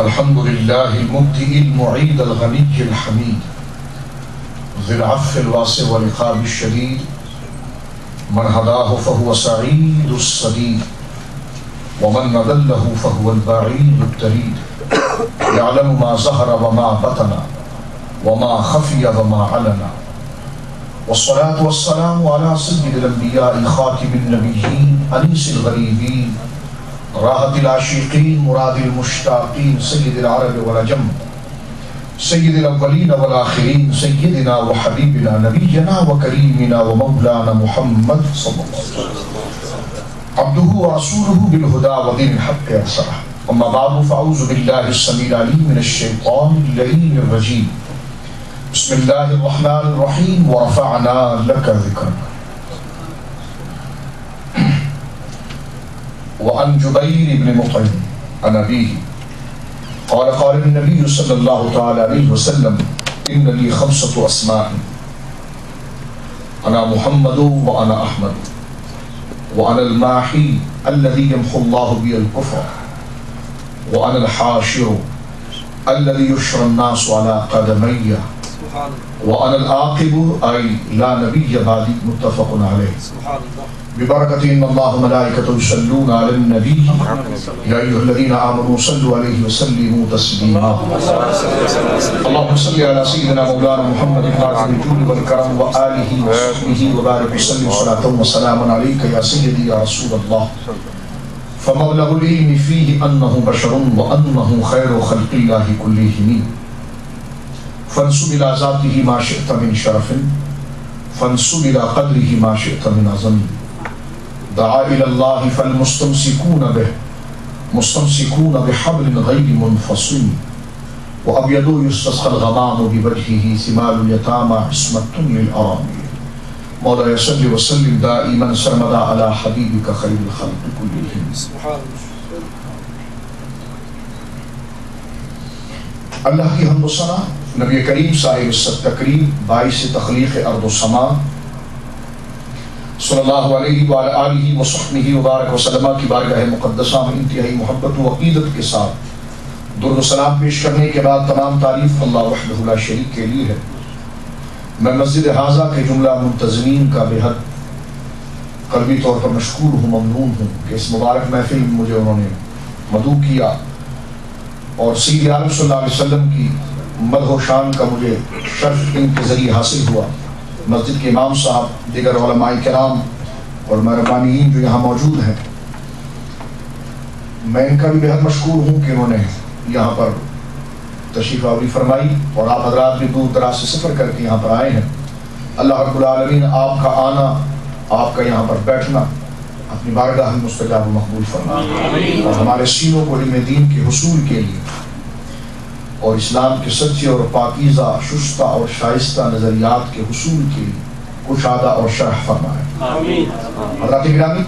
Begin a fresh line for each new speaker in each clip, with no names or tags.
الحمد لله المبدئ المعيد الغني الحميد ذي العفو الواسع والعقاب الشديد من هداه فهو سعيد السديد ومن أضله فهو البعيد التريد يعلم ما ظهر وما بطن وما خفي وما علن والصلاة والسلام على سيد الأنبياء خاتم النبيين أنيس الغريبين راحة العاشقين مراد المشتاقين سيد العرب والعجم سيد الأولين والآخرين سيدنا وحبيبنا نبينا وكريمنا ومولانا محمد صلى الله عليه وسلم عبده ورسوله بالهدى ودين الحق أرسله أما بعد فأعوذ بالله السميع العليم من الشيطان اللعين الرجيم بسم الله الرحمن الرحيم ورفعنا لك ذكرك. وعن جبير بن مطعم عن أبيه قال قال النبي صلى الله تعالى عليه وسلم إن لي 5 أسماء أنا محمد وأنا أحمد وأنا الماحي الذي يمحو الله بي الكفر وأنا الحاشر الذي يحشر الناس على قدمي وأنا العاقب أي لا نبي بعدي متفق عليه. ببركة إن الله ملائكته يصلون على النبي يا أيها الذين آمنوا صلوا عليه وسلموا تسليما. اللهم صل على سيدنا مولانا محمد خاتم الجود والكرم وآله وصحبه وبارك وسلم صلاة وسلاما عليك يا سيدي يا رسول الله. فمبلغ العلم فيه أنه بشر وأنه خير خلق الله كلهم فانسب إلى ذاته ما شئت من شرف فانسب إلى قدره ما شئت من عظم. دعا إلى الله فالمستمسكون به مستمسكون بحبل غير منفصل وأبيض يستسقى الغمام بوجهه ثمال اليتامى عصمة للأرامل. مولاي صل وسلم دائما سرمدا على حبيبك خير الخلق كلهم. اللہ کی حمد و ثنا نبی کریم صاحب التکریم باعث تخلیق ارض و سما صلی اللہ علیہ وآلہ وصحبہ وبارک وسلم کی بارگاہ مقدسہ میں انتہائی محبت و عقیدت کے ساتھ درود و سلام پیش کرنے کے بعد تمام تعریف اللہ وحدہ لا شریک کے لیے ہے. میں مسجد حاضہ کے جملہ منتظمین کا بے حد قلبی طور پر مشکور ہوں، ممنون ہوں کہ اس مبارک محفل میں مجھے انہوں نے مدعو کیا اور سید عالم صلی اللہ علیہ وسلم کی مدح و شان کا مجھے شرف ان کے ذریعے حاصل ہوا. مسجد کے امام صاحب، دیگر علماء کرام اور مہربانین جو یہاں موجود ہیں، میں ان کا بھی بے حد مشکور ہوں کہ انہوں نے یہاں پر تشریف آوری فرمائی اور آپ حضرات بھی دور دراز سے سفر کر کے یہاں پر آئے ہیں. اللہ رب العالمین آپ کا آنا، آپ کا یہاں پر بیٹھنا اپنی بارگاہ میں مستجاب و مقبول فرمائے اور ہمارے سینوں کو علم دین کے حصول کے لیے اور اسلام کے سچے اور پاکیزہ شستہ اور شائستہ نظریات کے حصول کے لیے کشادہ اور شرح فرمائے. حضرات گرامی،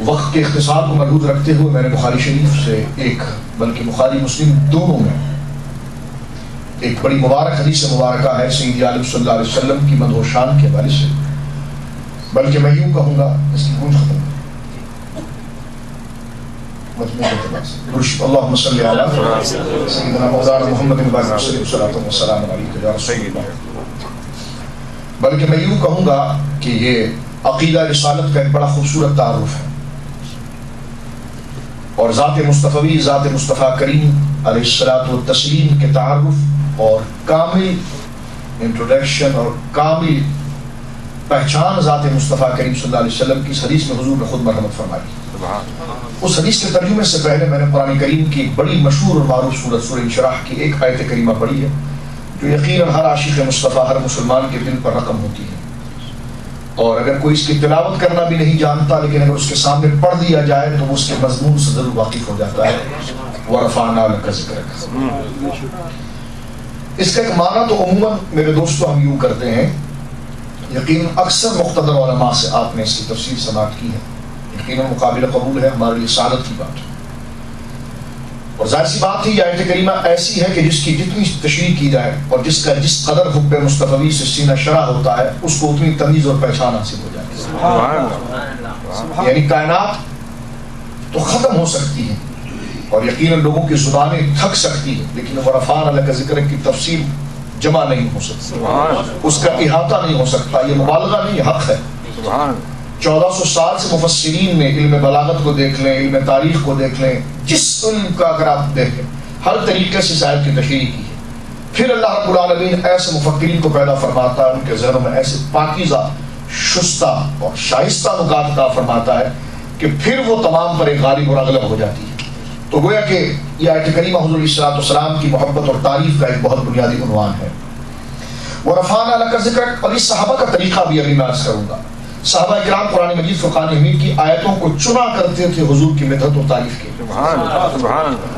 وقت کے اختصار کو مربوط رکھتے ہوئے میں نے بخاری شریف سے ایک بلکہ بخاری مسلم دونوں میں ایک بڑی مبارک حدیث مبارکہ ہے سید عالم صلی اللہ علیہ وسلم کی مدح و شان کے حوالے سے، بلکہ میں یوں کہوں گا اس کی گونج ختم اللہم صلی علی سیدنا مولانا محمد بن وسلم صلاۃ و سلام علیک یا رسول اللہ. بلکہ میں یوں کہوں گا کہ یہ عقیدہ رسالت کا ایک بڑا خوبصورت تعارف ہے اور ذات مصطفی، ذات مصطفیٰ کریم علیہ الصلوۃ والتسلیم کے تعارف اور کامل انٹروڈکشن اور کامل پہچان ذات مصطفیٰ کریم صلی اللہ علیہ وسلم کی اس حدیث میں حضور نے خود مرحمت فرمائی. اس حدیث کے ترجمے سے پہلے میں نے قرآن کریم کی ایک بڑی مشہور اور معروف سورۃ سورہ انشراح کی ایک آیت کریمہ پڑھی ہے جو یقیناً ہر عاشق مصطفیٰ، ہر مسلمان کے دل پر رقم ہوتی ہے. اور اگر کوئی اس کی تلاوت کرنا بھی نہیں جانتا لیکن اگر اس کے سامنے پڑھ دیا جائے تو وہ اس کے مضمون سے ضرور واقف ہو جاتا ہے. وَرَفَعْنَا لَكَ ذِكْرَكَ. اس کا ایک معنی تو عموماً میرے دوستو ہم یوں کرتے ہیں، یقیناً اکثر مقتدر علماء سے آپ نے اس کی تفسیر سماعت کی ہے، یقیناً مقابل قبول ہے، ہمارے لیے سعادت کی بات ہے. اور ظاہر سی بات ہے یہ آیت کریمہ ایسی ہے کہ جس کی جتنی تشریح کی جائے اور جس قدر حب مصطفی سے سینہ شرح ہوتا ہے اس کو اتنی تمیز اور پہچان حاصل ہو جاتی ہے. یعنی کائنات تو ختم ہو سکتی ہے اور یقیناً لوگوں کی زبانیں تھک سکتی ہیں، لیکن ورفعنا لک ذکرک کی تفصیل جمع نہیں ہو سکتی، اس کا احاطہ نہیں ہو سکتا، یہ مبالغہ نہیں، حق ہے۔ 1400 سال سے مفسرین میں علم بلاغت کو دیکھ لیں، علم تاریخ کو دیکھ لیں، جس علم کا اگر آپ دیکھیں ہر طریقے سے اس آیت کی تشریح کی ہے۔ پھر اللہ رب العالمین ایسے مفکرین کو پیدا فرماتا ہے، ان کے ذہنوں میں ایسے پاکیزہ شستہ اور شائستہ نکات عطا فرماتا ہے کہ پھر وہ تمام پر ایک غالب اور اغلب ہو جاتی ہے۔ تو گویا کہ یہ آیت کریمہ حضور علیہ السلام کی محبت اور تعریف کا ایک بہت بنیادی عنوان ہے۔ وَرَفَعْنَا لَكَ ذِكْرَكَ، اور اس صحابہ کا طریقہ بھی ابھی میں عرض کروں گا۔ صحابہ کرام قرآن مجید فرقان حمید کی آیتوں کو چنا کرتے تھے حضور کی مدحت اور تعریف کے،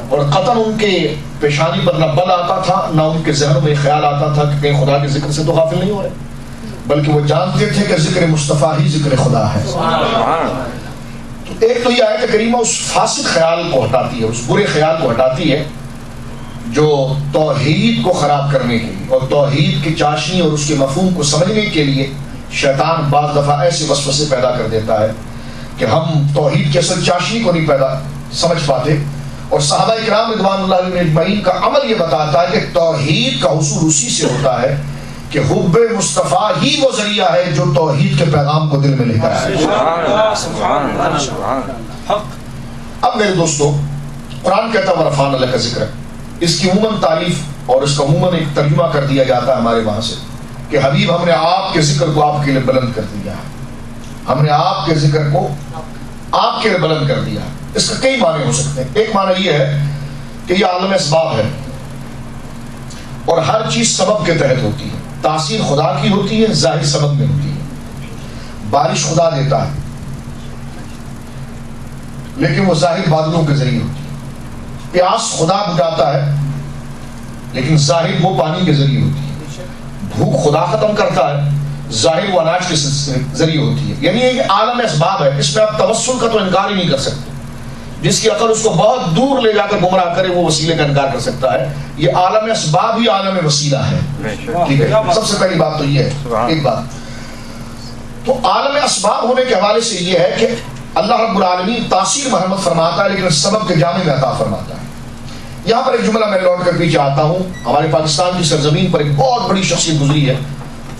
اور قطعاً ان کے پیشانی پر نہ بل آتا تھا، نہ ان کے ذہنوں میں خیال آتا تھا کہ کہیں خدا کے ذکر سے تو غافل نہیں ہو رہے، بلکہ وہ جانتے تھے کہ ذکر مصطفیٰ ہی ذکر خدا ہے۔ تو ایک تو یہ آیت کریمہ اس فاسد خیال کو ہٹاتی ہے، اس برے خیال کو ہٹاتی ہے جو توحید کو خراب کرنے کے لیے اور توحید کی چاشنی اور اس کے مفہوم کو سمجھنے کے لیے شیطان بعض دفعہ ایسے وسوسے پیدا کر دیتا ہے کہ ہم توحید کی اصل چاشنی کو نہیں سمجھ پاتے۔ اور صحابہ کرام رضوان اللہ علیہم اجمعین کا عمل یہ بتاتا ہے کہ توحید کا حصول اسی سے ہوتا ہے کہ حب مصطفیٰ ہی وہ ذریعہ ہے جو توحید کے پیغام کو دل میں لے کر آئے۔ اب میرے دوستو، قرآن کہتا ہے ورفعنا لک ذکرک، اس کی عموماً تعریف اور اس کا عموماً ایک ترجمہ کر دیا جاتا ہے ہمارے وہاں سے کہ حبیب ہم نے آپ کے ذکر کو آپ کے لیے بلند کر دیا ہے، ہم نے آپ کے ذکر کو آپ کے لیے بلند کر دیا ہے۔ اس کا کئی معنی ہو سکتے ہیں۔ ایک معنی یہ ہے کہ یہ عالم اسباب ہے اور ہر چیز سبب کے تحت ہوتی ہے، تاثیر خدا کی ہوتی ہے، ظاہر سبب میں ہوتی ہے۔ بارش خدا دیتا ہے لیکن وہ ظاہر بادلوں کے ذریعے ہوتی ہے، پیاس خدا بجھاتا ہے لیکن ظاہر وہ پانی کے ذریعے ہوتی ہے، بھوک خدا ختم کرتا ہے، ظاہر وہ اناج کے ذریعے ہوتی ہے۔ یعنی یہ عالم اسباب ہے، اس میں آپ توسل کا تو انکار ہی نہیں کر سکتے۔ جس کی عقل اس کو بہت دور لے جا کر گمراہ کرے وہ وسیلے کا انکار کر سکتا ہے۔ یہ عالم اسباب ہی عالم وسیلہ ہے، ٹھیک ہے۔ سب سے پہلی بات تو یہ ہے، ایک بات تو عالم اسباب ہونے کے حوالے سے یہ ہے کہ اللہ رب العالمین تاثیر مرحمت فرماتا ہے لیکن سبب کے جامع میں عطا فرماتا ہے۔ یہاں پر ایک جملہ میں لوٹ کر پیچھے آتا ہوں، ہمارے پاکستان کی سرزمین پر ایک بہت بڑی شخصیت گزری ہے،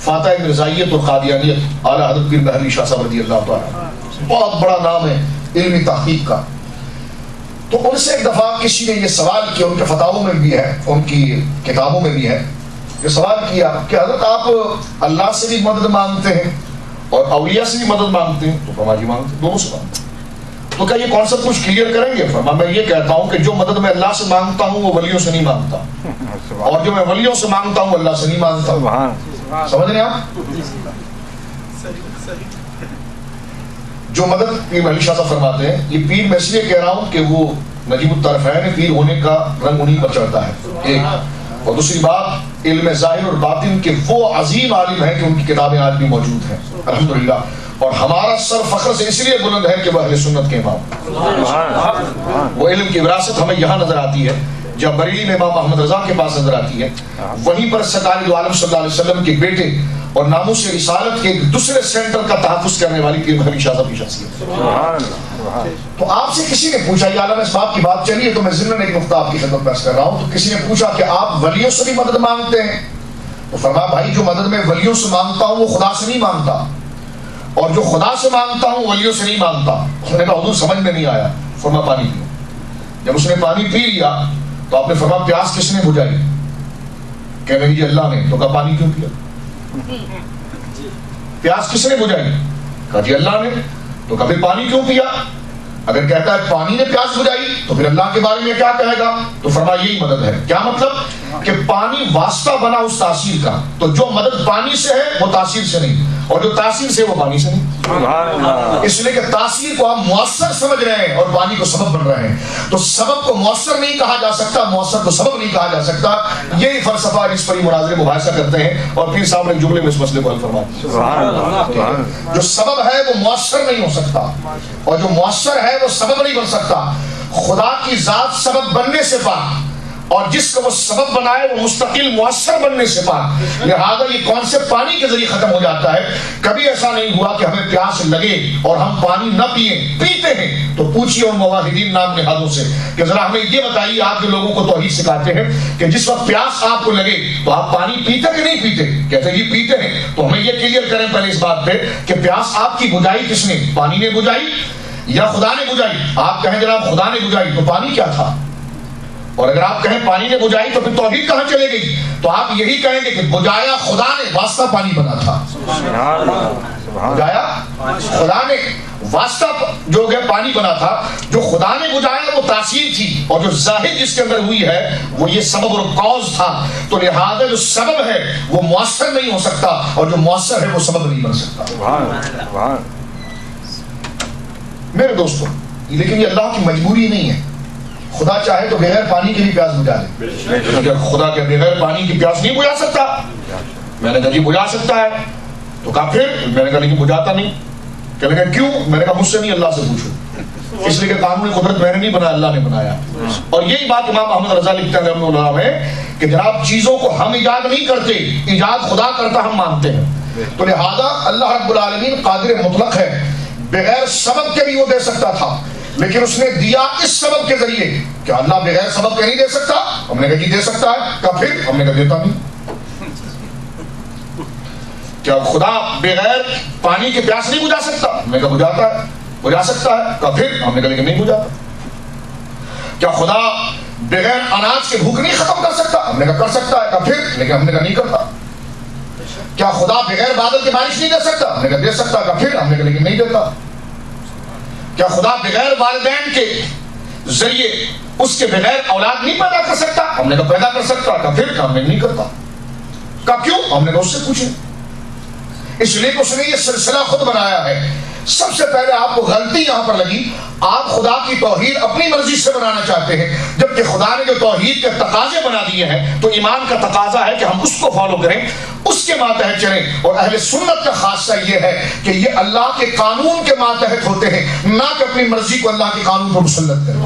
فاتح مرزائیت اور قادیانیت، اعلیٰ حضرت پیر بہلوی شاہ صاحب رضی اللہ تعالیٰ، بہت بڑا نام ہے علمی تحقیق کا۔ تو ان سے ایک دفعہ کسی نے یہ سوال کیا، ان کے فتاووں میں بھی ہے، ان کی کتابوں میں بھی ہے، یہ سوال کیا کہ حضرت آپ اللہ سے بھی مدد مانگتے ہیں اور اولیاء سے بھی مدد مانگتے ہیں؟ تو فرمایا جی مانگتے ہیں، دونوں سے مانگتے ہیں۔ تو کیا یہ کانسیپٹ کچھ کلیئر کریں گے؟ فرمایا میں یہ کہتا ہوں کہ جو مدد میں اللہ سے مانگتا ہوں وہ ولیوں سے نہیں مانگتا، اور جو میں ولیوں سے مانگتا ہوں اللہ سے نہیں مانگتا۔ سمجھ رہے ہیں آپ؟ جو مدد پیر بہلوی شاہ صاحب فرماتے ہیں، یہ پیر میں اس لیے کہہ رہا ہوں کہ وہ نجیب الطرفین پیر ہونے کا رنگ انہیں پر چڑھتا ہے، ایک، اور دوسری بات علم ظاہر اور باطن کے وہ عظیم عالم ہیں کہ ان کی کتابیں آج بھی موجود ہیں الحمدللہ، اور ہمارا سر فخر سے اس لیے بلند ہے کہ وہ اہل سنت کے امام، وہ علم کی وراثت ہمیں یہاں نظر آتی ہے جب بریلی میں امام محمد رضا کے پاس نظر آتی ہے، وہیں پر سرکار دو عالم صلی اللہ علیہ وسلم کے بیٹے اور ناموس رسالت کے دوسرے سینٹر کا تحفظ کرنے والی پیر بہلوی شاہ صاحب کی شخصیت۔ تو آپ سے کسی نے پوچھا، یہ عالم اسباب کی بات چلی ہے تو میں ضمن ایک نقطہ آپ کی خدمت پیش کر رہا ہوں، تو کسی نے پوچھا کہ آپ ولیوں سے بھی مدد مانگتے ہیں؟ تو فرمایا بھائی جو مدد میں ولیوں سے مانگتا ہوں وہ خدا سے نہیں مانگتا، اور جو خدا سے مانگتا ہوں ولیوں سے نہیں مانگتا۔ اس نے کہا حضور سمجھ میں نہیں آیا۔ فرمایا پانی پیو۔ جب اس نے پانی پی لیا تو آپ نے فرمایا پیاس کس نے بجھائی؟ کہنے لگی اللہ نے۔ تو کہا پانی کیوں پیا؟ پیاس کس نے بجھائی؟ کہا جی اللہ نے۔ تو کہا پھر پانی کیوں پیا؟ اگر کہتا ہے پانی نے پیاس بجھائی تو پھر اللہ کے بارے میں کیا کہے گا؟ تو فرمایا یہی مدد ہے۔ کیا مطلب؟ کہ پانی واسطہ بنا اس تاثیر کا، تو جو مدد پانی سے ہے وہ تاثیر سے نہیں، اور جو تاثیر سے وہ پانی سے نہیں۔ اس لیے کہ تاثیر کو آپ مؤثر سمجھ رہے ہیں اور پانی کو سبب بن رہے ہیں، تو سبب کو مؤثر نہیں کہا جا سکتا، مؤثر کو سبب نہیں کہا جا سکتا۔ یہی فلسفہ اس پر مناظرے مباحثہ کرتے ہیں، اور پھر صاحب ایک جملے میں اس مسئلے کو حل فرماتے ہیں۔ جو سبب ہے وہ مؤثر نہیں ہو سکتا، اور جو مؤثر ہے وہ سبب نہیں بن سکتا۔ خدا کی ذات سبب بننے سے پاک، اور جس کا وہ سبب بنائے وہ مستقل مؤثر بننے سے پاک. لہذا یہ کانسیپٹ پانی کے ذریعے ختم ہو جاتا ہے. کبھی ایسا نہیں ہوا کہ ہمیں پیاس لگے اور ہم پانی نہ پیئیں. پیتے ہیں تو پوچھیے ان موحدین نام نہادوں سے کہ ذرا ہمیں یہ بتائیے، آپ کے لوگوں کو توحید سکھاتے ہیں کہ جس وقت پیاس آپ کو لگے تو آپ پانی پیتے کہ نہیں پیتے؟ کہتے ہیں یہ پیتے ہیں. تو ہمیں یہ کلیئر کریں پہلے اس بات پہ کہ پیاس آپ کی بجھائی کس نے؟ پانی نے بجھائی یا خدا نے بجھائی؟ آپ کہیں جناب خدا نے بجھائی تو پانی کیا تھا؟ اور اگر آپ کہیں پانی نے بجھائی تو پھر توحید کہاں چلے گئی؟ تو آپ یہی کہیں گے کہ بجھایا خدا نے، واسطہ پانی بنا تھا. بجھایا خدا نے، واسطہ جو ہے پانی بنا تھا. جو خدا نے بجھایا وہ تاثیر تھی، اور جو ظاہر جس کے اندر ہوئی ہے وہ یہ سبب اور کاز تھا. تو لہذا جو سبب ہے وہ مؤثر نہیں ہو سکتا، اور جو مؤثر ہے وہ سبب نہیں بن سکتا. میرے دوستوں، لیکن یہ اللہ کی مجبوری نہیں ہے. خدا چاہے تو بغیر پانی کے بھی پیاس بجھا دے. خدا کے بغیر پانی کی پیاس نہیں بجھا سکتا؟ میں نے کہا جی بجھا سکتا ہے. تو کہا پھر؟ میں نے کہا لیکن بجھاتا نہیں. کہنے لگا کیوں؟ میں نے کہا مجھ سے نہیں، اللہ سے پوچھو. اس لیے کہ قانون قدرت میں نے نہیں بنایا، اللہ نے بنایا. اور یہی بات امام احمد رضا لکھتے ہیں رحمہ اللہ میں کہ جناب چیزوں کو ہم ایجاد نہیں کرتے، ایجاد خدا کرتا ہم مانتے ہیں. تو لہذا اللہ رب العالمین قادر مطلق ہے. بغیر سبب کے بھی وہ دے سکتا تھا، لیکن اس نے دیا اس سبب کے ذریعے. کیا اللہ بغیر سبب کے نہیں دے سکتا؟ ہم نے کہا جی دے سکتا ہے. کہا پھر؟ ہم نے کہا دیتا نہیں. کیا خدا بغیر پانی کے پیاس نہیں بجھا سکتا؟ ہم نے کہا بجھاتا ہے. بجھا سکتا ہے. کہا پھر؟ ہم نے کہا لیکن نہیں بجھاتا. کیا خدا بغیر اناج کے بھوک نہیں ختم کر سکتا؟ ہم نے کہا کر سکتا ہے. کہا پھر؟ لیکن ہم نے کہا نہیں کرتا. کیا خدا بغیر بادل کی بارش نہیں دے سکتا؟ ہم نے کہا دے سکتا. کہا پھر؟ ہم نے کہا لیکن نہیں دیتا. کیا خدا بغیر والدین کے ذریعے اس کے بغیر اولاد نہیں پیدا کر سکتا؟ ہم نے کہا پیدا کر سکتا. کہا پھر؟ ہم نے نہیں کرتا. کہا کیوں؟ ہم نے کہا اس سے پوچھیں. اس لیے کہ اس نے یہ سلسلہ خود بنایا ہے. سب سے پہلے آپ کو غلطی یہاں پر لگی، آپ خدا کی توحید اپنی مرضی سے بنانا چاہتے ہیں، جبکہ خدا نے جو توحید کے تقاضے بنا دیے ہیں تو ایمان کا تقاضا ہے کہ ہم اس کو فالو کریں، اس کے ماتحت چلیں. اور اہل سنت کا خاصہ یہ ہے کہ یہ اللہ کے قانون کے ماتحت ہوتے ہیں، نہ کہ اپنی مرضی کو اللہ کے قانون پر مسلط کریں.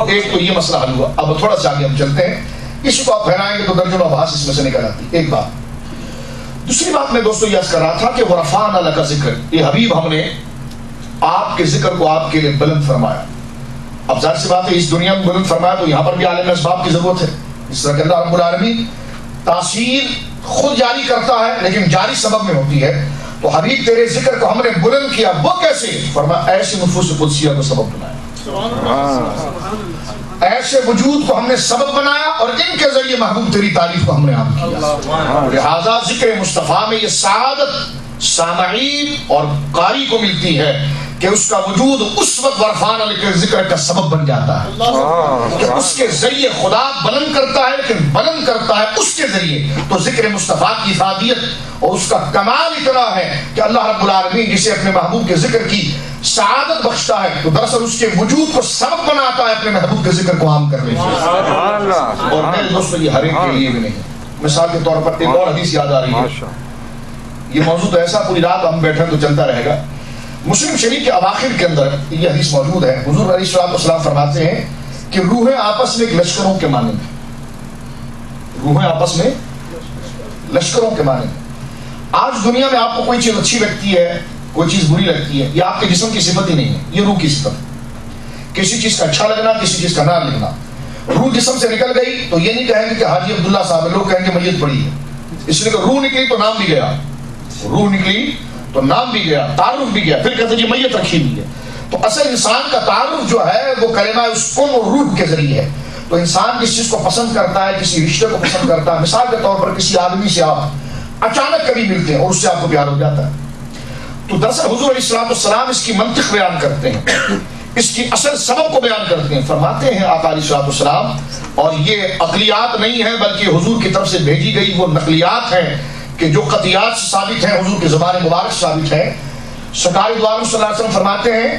ایک تو یہ مسئلہ حل ہوا. اب تھوڑا سا آگے ہم چلتے ہیں. اس کو آپ پھیلائیں گے تو درجنوں بحث اس میں سے نکل آتی. ایک بات. دوسری بات میں دوستو یہ عرض کر رہا تھا کہ وَرَفَعْنَا لَكَ ذِكْرَ، یہ حبیب ہم نے آپ کے ذکر کو آپ کے لیے بلند فرمایا. اب ظاہر سی بات ہے اس دنیا میں بلند فرمایا تو یہاں پر بھی عالم اسباب کی ضرورت ہے. اس طرح کہ اللہ رب العالمین تاثیر خود جاری کرتا ہے لیکن جاری سبب میں ہوتی ہے. تو حبیب تیرے ذکر کو ہم نے بلند کیا. وہ کیسے؟ فرمایا ایسے نفوس قدسیہ کو سبب بنایا، ایسے وجود کو ہم نے سبب بنایا، اور ان کے ذریعے محبوب تیری تعریف کو ہم نے عام کیا. لہذا ذکر مصطفیٰ میں یہ سعادت سامعین اور قاری کو ملتی ہے کہ اس کا وجود اس وقت ورفان کے ذکر کا سبب بن جاتا ہے کہ اس کے ذریعے خدا بلند کرتا ہے، لیکن بلند کرتا ہے اس کے ذریعے. تو ذکر مصطفیٰ کی افادیت اور اس کا کمال اتنا ہے کہ اللہ رب العالمین جسے اپنے محبوب کے ذکر کی سعادت بخشتا ہے تو دراصل اس کے وجود کو سبب بناتا ہے اپنے محبوب کے ذکر کو عام کرنے کے. اور میرے دوستوں یہ ہر ایک کے لیے بھی نہیں. مثال کے طور پر ایک اور حدیث یاد آ رہی ہے. یہ موضوع تو ایسا پوری رات ہم بیٹھے تو چلتا رہے گا. مسلم شریف کے اواخر کے اندر یہ حدیث موجود ہے. حضور علیہ السلام فرماتے ہیں کہ روحیں آپس میں ایک لشکروں کے مانند ہیں. روحیں آپس میں لشکروں کے مانند ہیں. آج دنیا میں آپ کو کوئی چیز اچھی لگتی ہے، کوئی چیز بری لگتی ہے، یہ آپ کے جسم کی صفت ہی نہیں ہے، یہ روح کی صفت ہے. کسی چیز کا اچھا لگنا، کسی چیز کا نہ لگنا. روح جسم سے نکل گئی تو یہ نہیں کہیں گے کہ حاجی عبداللہ صاحب، لوگ کہیں گے میت پڑی ہے. اس لیے کہ روح نکلی تو نام بھی گیا، روح نکلی تو نام بھی گیا، تعارف بھی گیا. پھر کہتے ہیں میت رکھی ہوئی ہے. تو اصل انسان کا تعارف جو ہے وہ کلمہ اس کن اور روح کے ذریعے ہے. تو انسان کس چیز کو پسند کرتا ہے، کسی رشتے کو پسند کرتا ہے. مثال کے طور پر کسی آدمی سے آپ اچانک کبھی ملتے ہیں اور اس سے آپ کو پیار ہو جاتا ہے. تو دراصل حضور علیہ السلام اس کی منطق بیان کرتے ہیں، اس کی اصل سبب کو بیان کرتے ہیں. فرماتے ہیں آقا علیہ السلام، اور یہ عقلیات نہیں ہیں بلکہ حضور کی طرف سے بھیجی گئی وہ نقلیات ہیں کہ جو قطعیات سے ثابت ہیں، حضور کی زبان مبارک سے ثابت ہیں. سرکار دو عالم صلی اللہ علیہ وسلم فرماتے ہیں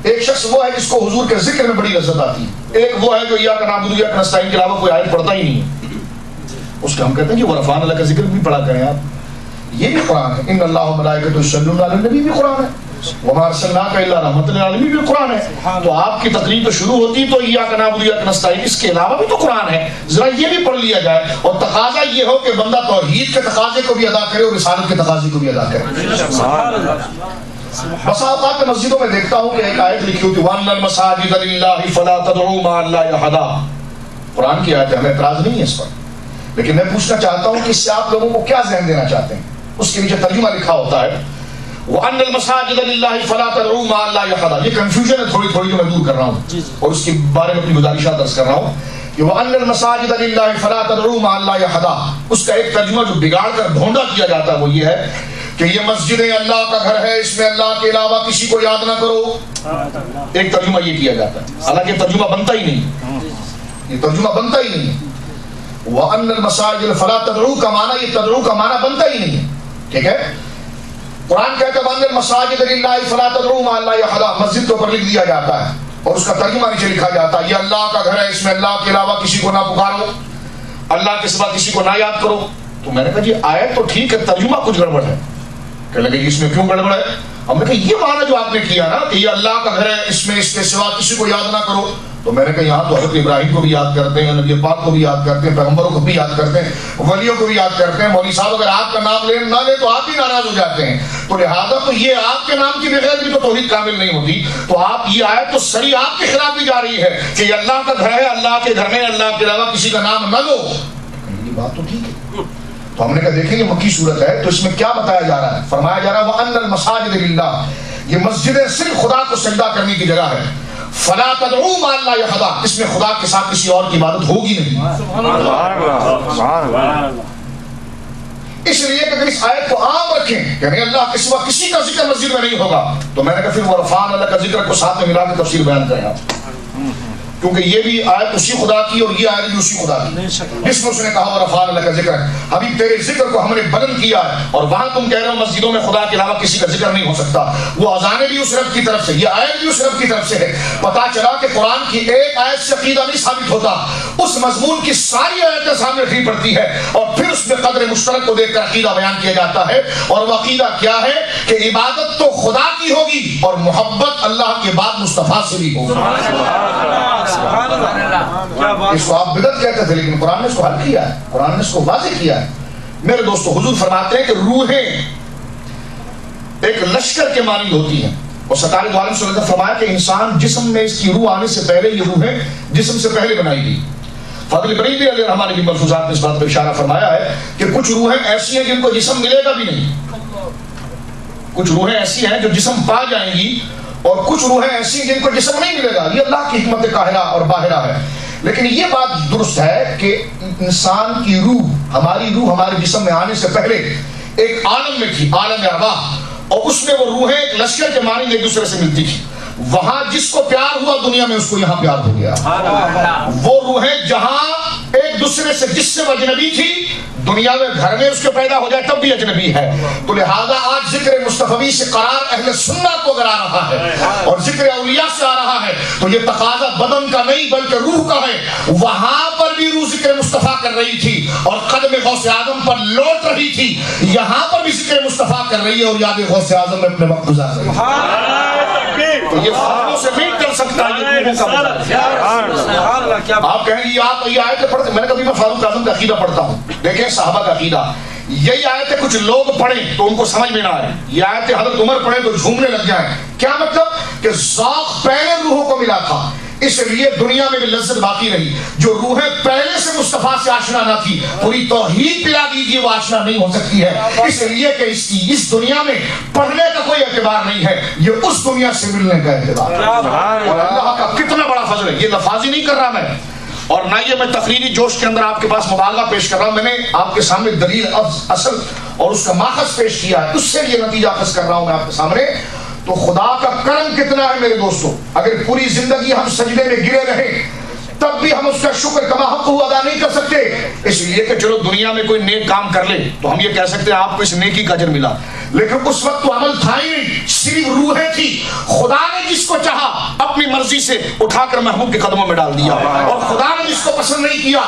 ایک شخص وہ ہے جس کو حضور کے ذکر میں بڑی لذت آتی ہے. ایک وہ ہے جو یا کا نعبد و یا کا نستعین کے علاوہ کوئی آیت پڑھتا ہی نہیں ہے. اس کا ہم کہتے ہیں کہ ورفعنا اللہ کا ذکر بھی پڑھا کریں آپ. یہ بھی قرآن ہے. ان اللہ و ملائکتہ یصلون علی النبی بھی قرآن ہے. وما ارسلناک الا رحمۃ للعالمین بھی قرآن ہے. تو آپ کی تقریر تو شروع ہوتی تو ایاک نعبد و ایاک نستعین، اس کے علاوہ بھی تو قرآن ہے، ذرا یہ بھی پڑھ لیا جائے. اور تقاضا یہ ہو کہ بندہ توحید کے تقاضے کو بھی ادا کرے اور رسالت کے تقاضے کو بھی ادا کرے. بسا اوقات میں مسجدوں میں دیکھتا ہوں کہ ایک آیت لکھی ہوتی وَأَنَّ الْمَسَاجِدَ لِلَّهِ فَلَا تَدْعُوا مَعَ اللَّهِ أَحَدًا. قرآن کی آیت ہے، ہمیں اعتراض نہیں ہے اس پر، لیکن میں پوچھنا چاہتا ہوں کہ اس سے آپ لوگوں کو کیا ذہن دینا چاہتے ہیں. اس کے نیچے ترجمہ لکھا ہوتا ہے وَأَنَّ الْمَسَاجِدَ لِلَّهِ فَلَا تَدْعُوا مَعَ اللَّهِ أَحَدًا. یہ کنفیوژن ہے تھوڑی جو میں دور کر رہا ہوں اور اس کے بارے میں اپنی گزارشات درج کر رہا ہوں کہ وَأَنَّ الْمَسَاجِدَ لِلَّهِ فَلَا تَدْعُوا مَعَ اللَّهِ أَحَدًا. اس کا ایک ترجمہ جو بگاڑ کر بھونڈا کیا جاتا ہے وہ یہ ہے کہ یہ مسجدیں اللہ کا گھر ہے، اس میں اللہ کے علاوہ کسی کو یاد نہ کرو. ایک ترجمہ یہ کیا جاتا ہے، حالانکہ ترجمہ بنتا ہی نہیں، یہ ترجمہ بنتا ہی نہیں. وَأَنَّ الْمَسَاجِدَ فَلَا تَدْعُوا کا معنی، یہ تدعو کا معنی بنتا ہی نہیں ہے. ٹھیک ہے، قرآن کہتا ہے وَأَنَّ الْمَسَاجِدَ لِلَّهِ فَلَا تَدْعُوا مَعَ اللَّهِ أَحَدًا. مسجد کے اوپر لکھ دیا جاتا ہے اور اس کا ترجمہ نیچے لکھا جاتا ہے یہ اللہ کا گھر ہے، اس میں اللہ کے علاوہ کسی کو نہ پکارو، اللہ کے سوا کسی کو نہ یاد کرو. تو میں نے کہا جی آیت تو ٹھیک ہے، ترجمہ کچھ گڑبڑ ہے. کہنے لگے اس میں کیوں گڑبڑ ہے؟ ہم نے کہا یہ معنی جو آپ نے کیا نا کہ یہ اللہ کا گھر ہے، اس میں اس کے سوا کسی کو یاد نہ کرو. تو میں نے کہا یہاں تو حضرت ابراہیم کو بھی یاد کرتے ہیں، نبی پاک کو بھی یاد کرتے ہیں، پیغمبروں کو بھی یاد کرتے ہیں، ولیوں کو بھی یاد کرتے ہیں. مولوی صاحب اگر آپ کا نام لے نہ لے تو آپ ہی ناراض ہو جاتے ہیں. تو لہٰذا تو یہ آپ کے نام کی بغیر بھی تو توحید کامل نہیں ہوتی. تو آپ یہ آیت تو صریح آپ کے خلاف بھی جا رہی ہے کہ یہ اللہ کا گھر ہے، اللہ کے گھر میں اللہ کے علاوہ کسی کا نام نہ لو. یہ بات تو ٹھیک ہے. تو ہم نے کہا دیکھیں یہ مکی صورت ہے تو اس میں کیا بتایا جا رہا ہے؟ فرمایا جا رہا ہے وَأَنَّ الْمَسَاجِدَ لِلَّهِ، یہ مسجدیں صرف خدا کو سجدہ کرنے کی جگہ ہے. فَلَا تَدْعُوا مَعَ اللَّهِ أَحَدًا، اس میں خدا کے ساتھ کسی اور کی عبادت ہوگی نہیں. اس لیے کہ اگر اس آیت کو عام رکھیں کہ نہیں اللہ کے سوا کسی کا ذکر مسجد میں نہیں ہوگا، تو میں نے کہا پھر وَرَفَعْنَا لَكَ ذِكْرَكَ کو ساتھ میں ملا کے تفسیر بیان کریں آپ، کیونکہ یہ بھی آیت اسی خدا کی اور یہ آیت بھی اسی خدا کی، جس میں اس نے کہا وَرَفَعْنَا لَكَ ذِكْرَكَ، حبیب تیرے ذکر کو ہم نے بلند کیا ہے. اور وہاں تم کہہ رہے ہو مسجدوں میں خدا کے علاوہ کسی کا ذکر نہیں ہو سکتا. وہ اذانیں بھی اس رب کی طرف سے، یہ آیت بھی اس رب کی طرف سے ہے. پتا چلا کہ قرآن کی ایک آیت سے عقیدہ نہیں ثابت ہوتا، اس مضمون کی ساری آیتیں سامنے رکھنی پڑتی ہے اور پھر اس میں قدر مشترک کو دیکھ کر عقیدہ بیان کیا جاتا ہے. اور وہ عقیدہ کیا ہے کہ عبادت تو خدا کی ہوگی اور محبت اللہ کے بعد مصطفیٰ سے بھی ہوگی. اس کو آپ بدعت کہتے تھے لیکن قرآن نے اس کو حل کیا ہے، قرآن نے اس کو واضح کیا ہے. میرے دوستو حضور فرماتے ہیں کہ روحیں ایک لشکر کے مانند ہوتی ہیں. اور سرکار دو عالم صلی اللہ علیہ وسلم فرمایا کہ انسان جسم میں اس کی روح آنے سے پہلے یہ روحیں جسم سے پہلے بنائی گئی. فضل بریلوی علیہ الرحمٰن کی ملفوظات میں اس بات پہ اشارہ فرمایا ہے کہ کچھ روحیں ایسی ہیں جن کو جسم ملے گا بھی نہیں، کچھ روحیں ایسی ہیں جو جسم پا جائیں گی اور کچھ روحیں ایسی ہیں جن کو جسم نہیں ملے گا. یہ اللہ کی حکمت قاہرہ اور باہرہ ہے. لیکن یہ بات درست ہے کہ انسان کی روح، ہماری روح ہمارے جسم میں آنے سے پہلے ایک عالم میں تھی، عالم ارواح، اور اس میں وہ روحیں ایک لشکر کے مانند ایک دوسرے سے ملتی تھی. وہاں جس کو پیار ہوا دنیا میں اس کو یہاں پیار ہو گیا. وہ روحیں جہاں ایک دوسرے سے جس سے وہ اجنبی تھی دنیا میں گھر میں اس کے پیدا ہو جائے تب بھی اجنبی ہے. تو لہذا آج ذکر مصطفی سے قرار اہل سنت کو اگر آ رہا ہے اور ذکر اولیاء سے آ رہا ہے تو یہ تقاضا بدن کا نہیں بلکہ روح کا ہے. وہاں پر بھی روح ذکر مصطفیٰ کر رہی تھی اور قدم غوث اعظم پر لوٹ رہی تھی، یہاں پر بھی ذکر مصطفیٰ کر رہی ہے اور یاد غوث اعظم میں اپنے وقت گزار رہی ہے. تو یہ فضلوں سے نہیں کر سکتا. آپ کہیں گے آپ یہ آیتیں پڑھتے، میں نے کبھی میں فاروق اعظم کا عقیدہ پڑھتا ہوں، دیکھیں صحابہ کا عقیدہ، یہی آیتیں کچھ لوگ پڑھیں تو ان کو سمجھ میں نہ آئے، یہ آیتیں حضرت عمر پڑھیں تو جھومنے لگ جائیں. کیا مطلب؟ کہ ذوق پہلے روحوں کو ملا تھا اس لیے دنیا میں بھی لذت باقی رہی. جو روحیں پہلے سے مصطفیٰ سے آشنا نہ تھی پوری توحید پلا دیجیے وہ آشنا نہیں ہو سکتی ہے، اس لیے کہ اس دنیا میں پڑھنے کا کوئی اعتبار نہیں ہے، یہ اس دنیا سے ملنے کا اعتبار ہے. اور اللہ کا کتنا بڑا فضل ہے. یہ لفاظی نہیں کر رہا میں اور نہ یہ میں تقریری جوش کے اندر آپ کے پاس مبالغہ پیش کر رہا ہوں. میں نے آپ کے سامنے دلیل اصل اور اس کا ماخذ پیش کیا ہے، اس سے یہ نتیجہ اخذ کر رہا ہوں میں آپ کے سامنے. تو خدا کا کرم کتنا ہے میرے دوستو، اگر پوری زندگی ہم سجدے میں گرے رہے تب بھی ہم اس کا شکر کما حق ادا نہیں کر سکتے. اس لیے کہ چلو دنیا میں کوئی نیک کام کر لے تو ہم یہ کہہ سکتے ہیں آپ کو اس نیکی کا اجر ملا، لیکن اس وقت تو عمل تھا ہی نہیں، صرف روحیں تھی. خدا نے جس کو چاہا اپنی مرضی سے اٹھا کر محبوب کے قدموں میں ڈال دیا اور خدا نے جس کو پسند نہیں کیا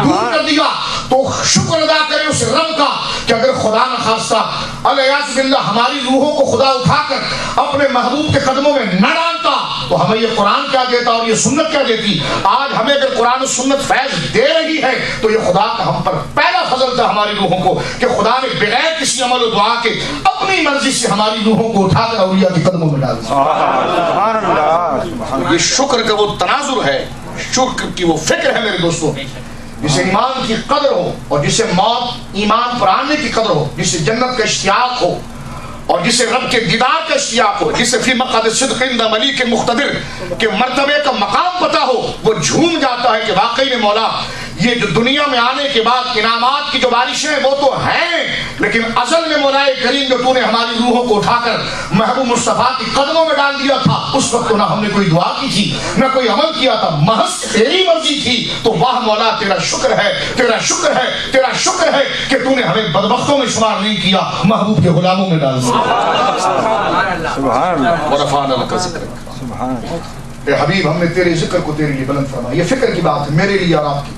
دور کر دیا. تو شکر ادا کرے اس رب کا کہ اگر خدا نخواستہ الیاذ باللہ ہماری روحوں کو خدا اٹھا کر اپنے محبوب کے قدموں میں نہ ڈالتا تو ہمیں یہ قرآن کیا دیتا اور یہ سنت کیا دیتی. آج ہمیں اگر قرآن و سنت فیض دے رہی ہے تو یہ خدا کا ہم پر پہلا فضل تھا ہماری روحوں کو کہ خدا نے بغیر کسی عمل و دعا کے اپنی مرضی سے ہماری روحوں کو اٹھا کر اولیاء کے قدموں میں ڈال دیا. یہ شکر کا وہ تناظر ہے, شکر کی وہ فکر ہے میرے دوستوں, جسے ایمان کی قدر ہو اور جسے موت ایمان پر آنے کی قدر ہو, جسے جنت کا اشتیاق ہو اور جسے رب کے دیدار کا اشتیاق ہو, جسے فی مقعد صدق عند ملیک مقتدر کے مرتبے کا مقام پتہ ہو, وہ جھوم جاتا ہے کہ واقعی میں مولا یہ جو دنیا میں آنے کے بعد انعامات کی جو بارشیں وہ تو ہیں, لیکن اصل میں مولا کریم جو تو نے ہماری روحوں کو اٹھا کر محبوب مصطفیٰ کے قدموں میں ڈال دیا تھا, اس وقت تو نہ ہم نے کوئی دعا کی تھی نہ کوئی عمل کیا تھا, محض تیری مرضی تھی. تو واہ مولا تیرا شکر ہے, تیرا شکر ہے, تیرا شکر ہے کہ تو نے ہمیں بدبختوں میں شمار نہیں کیا, محبوب کے غلاموں میں ڈال دیا. ورفعنا لک ذکرک. اے حبیب ہم نے تیرے ذکر کو تیرے لیے بلند فرمایا. یہ فکر کی بات ہے میرے لیے اور آپ کی.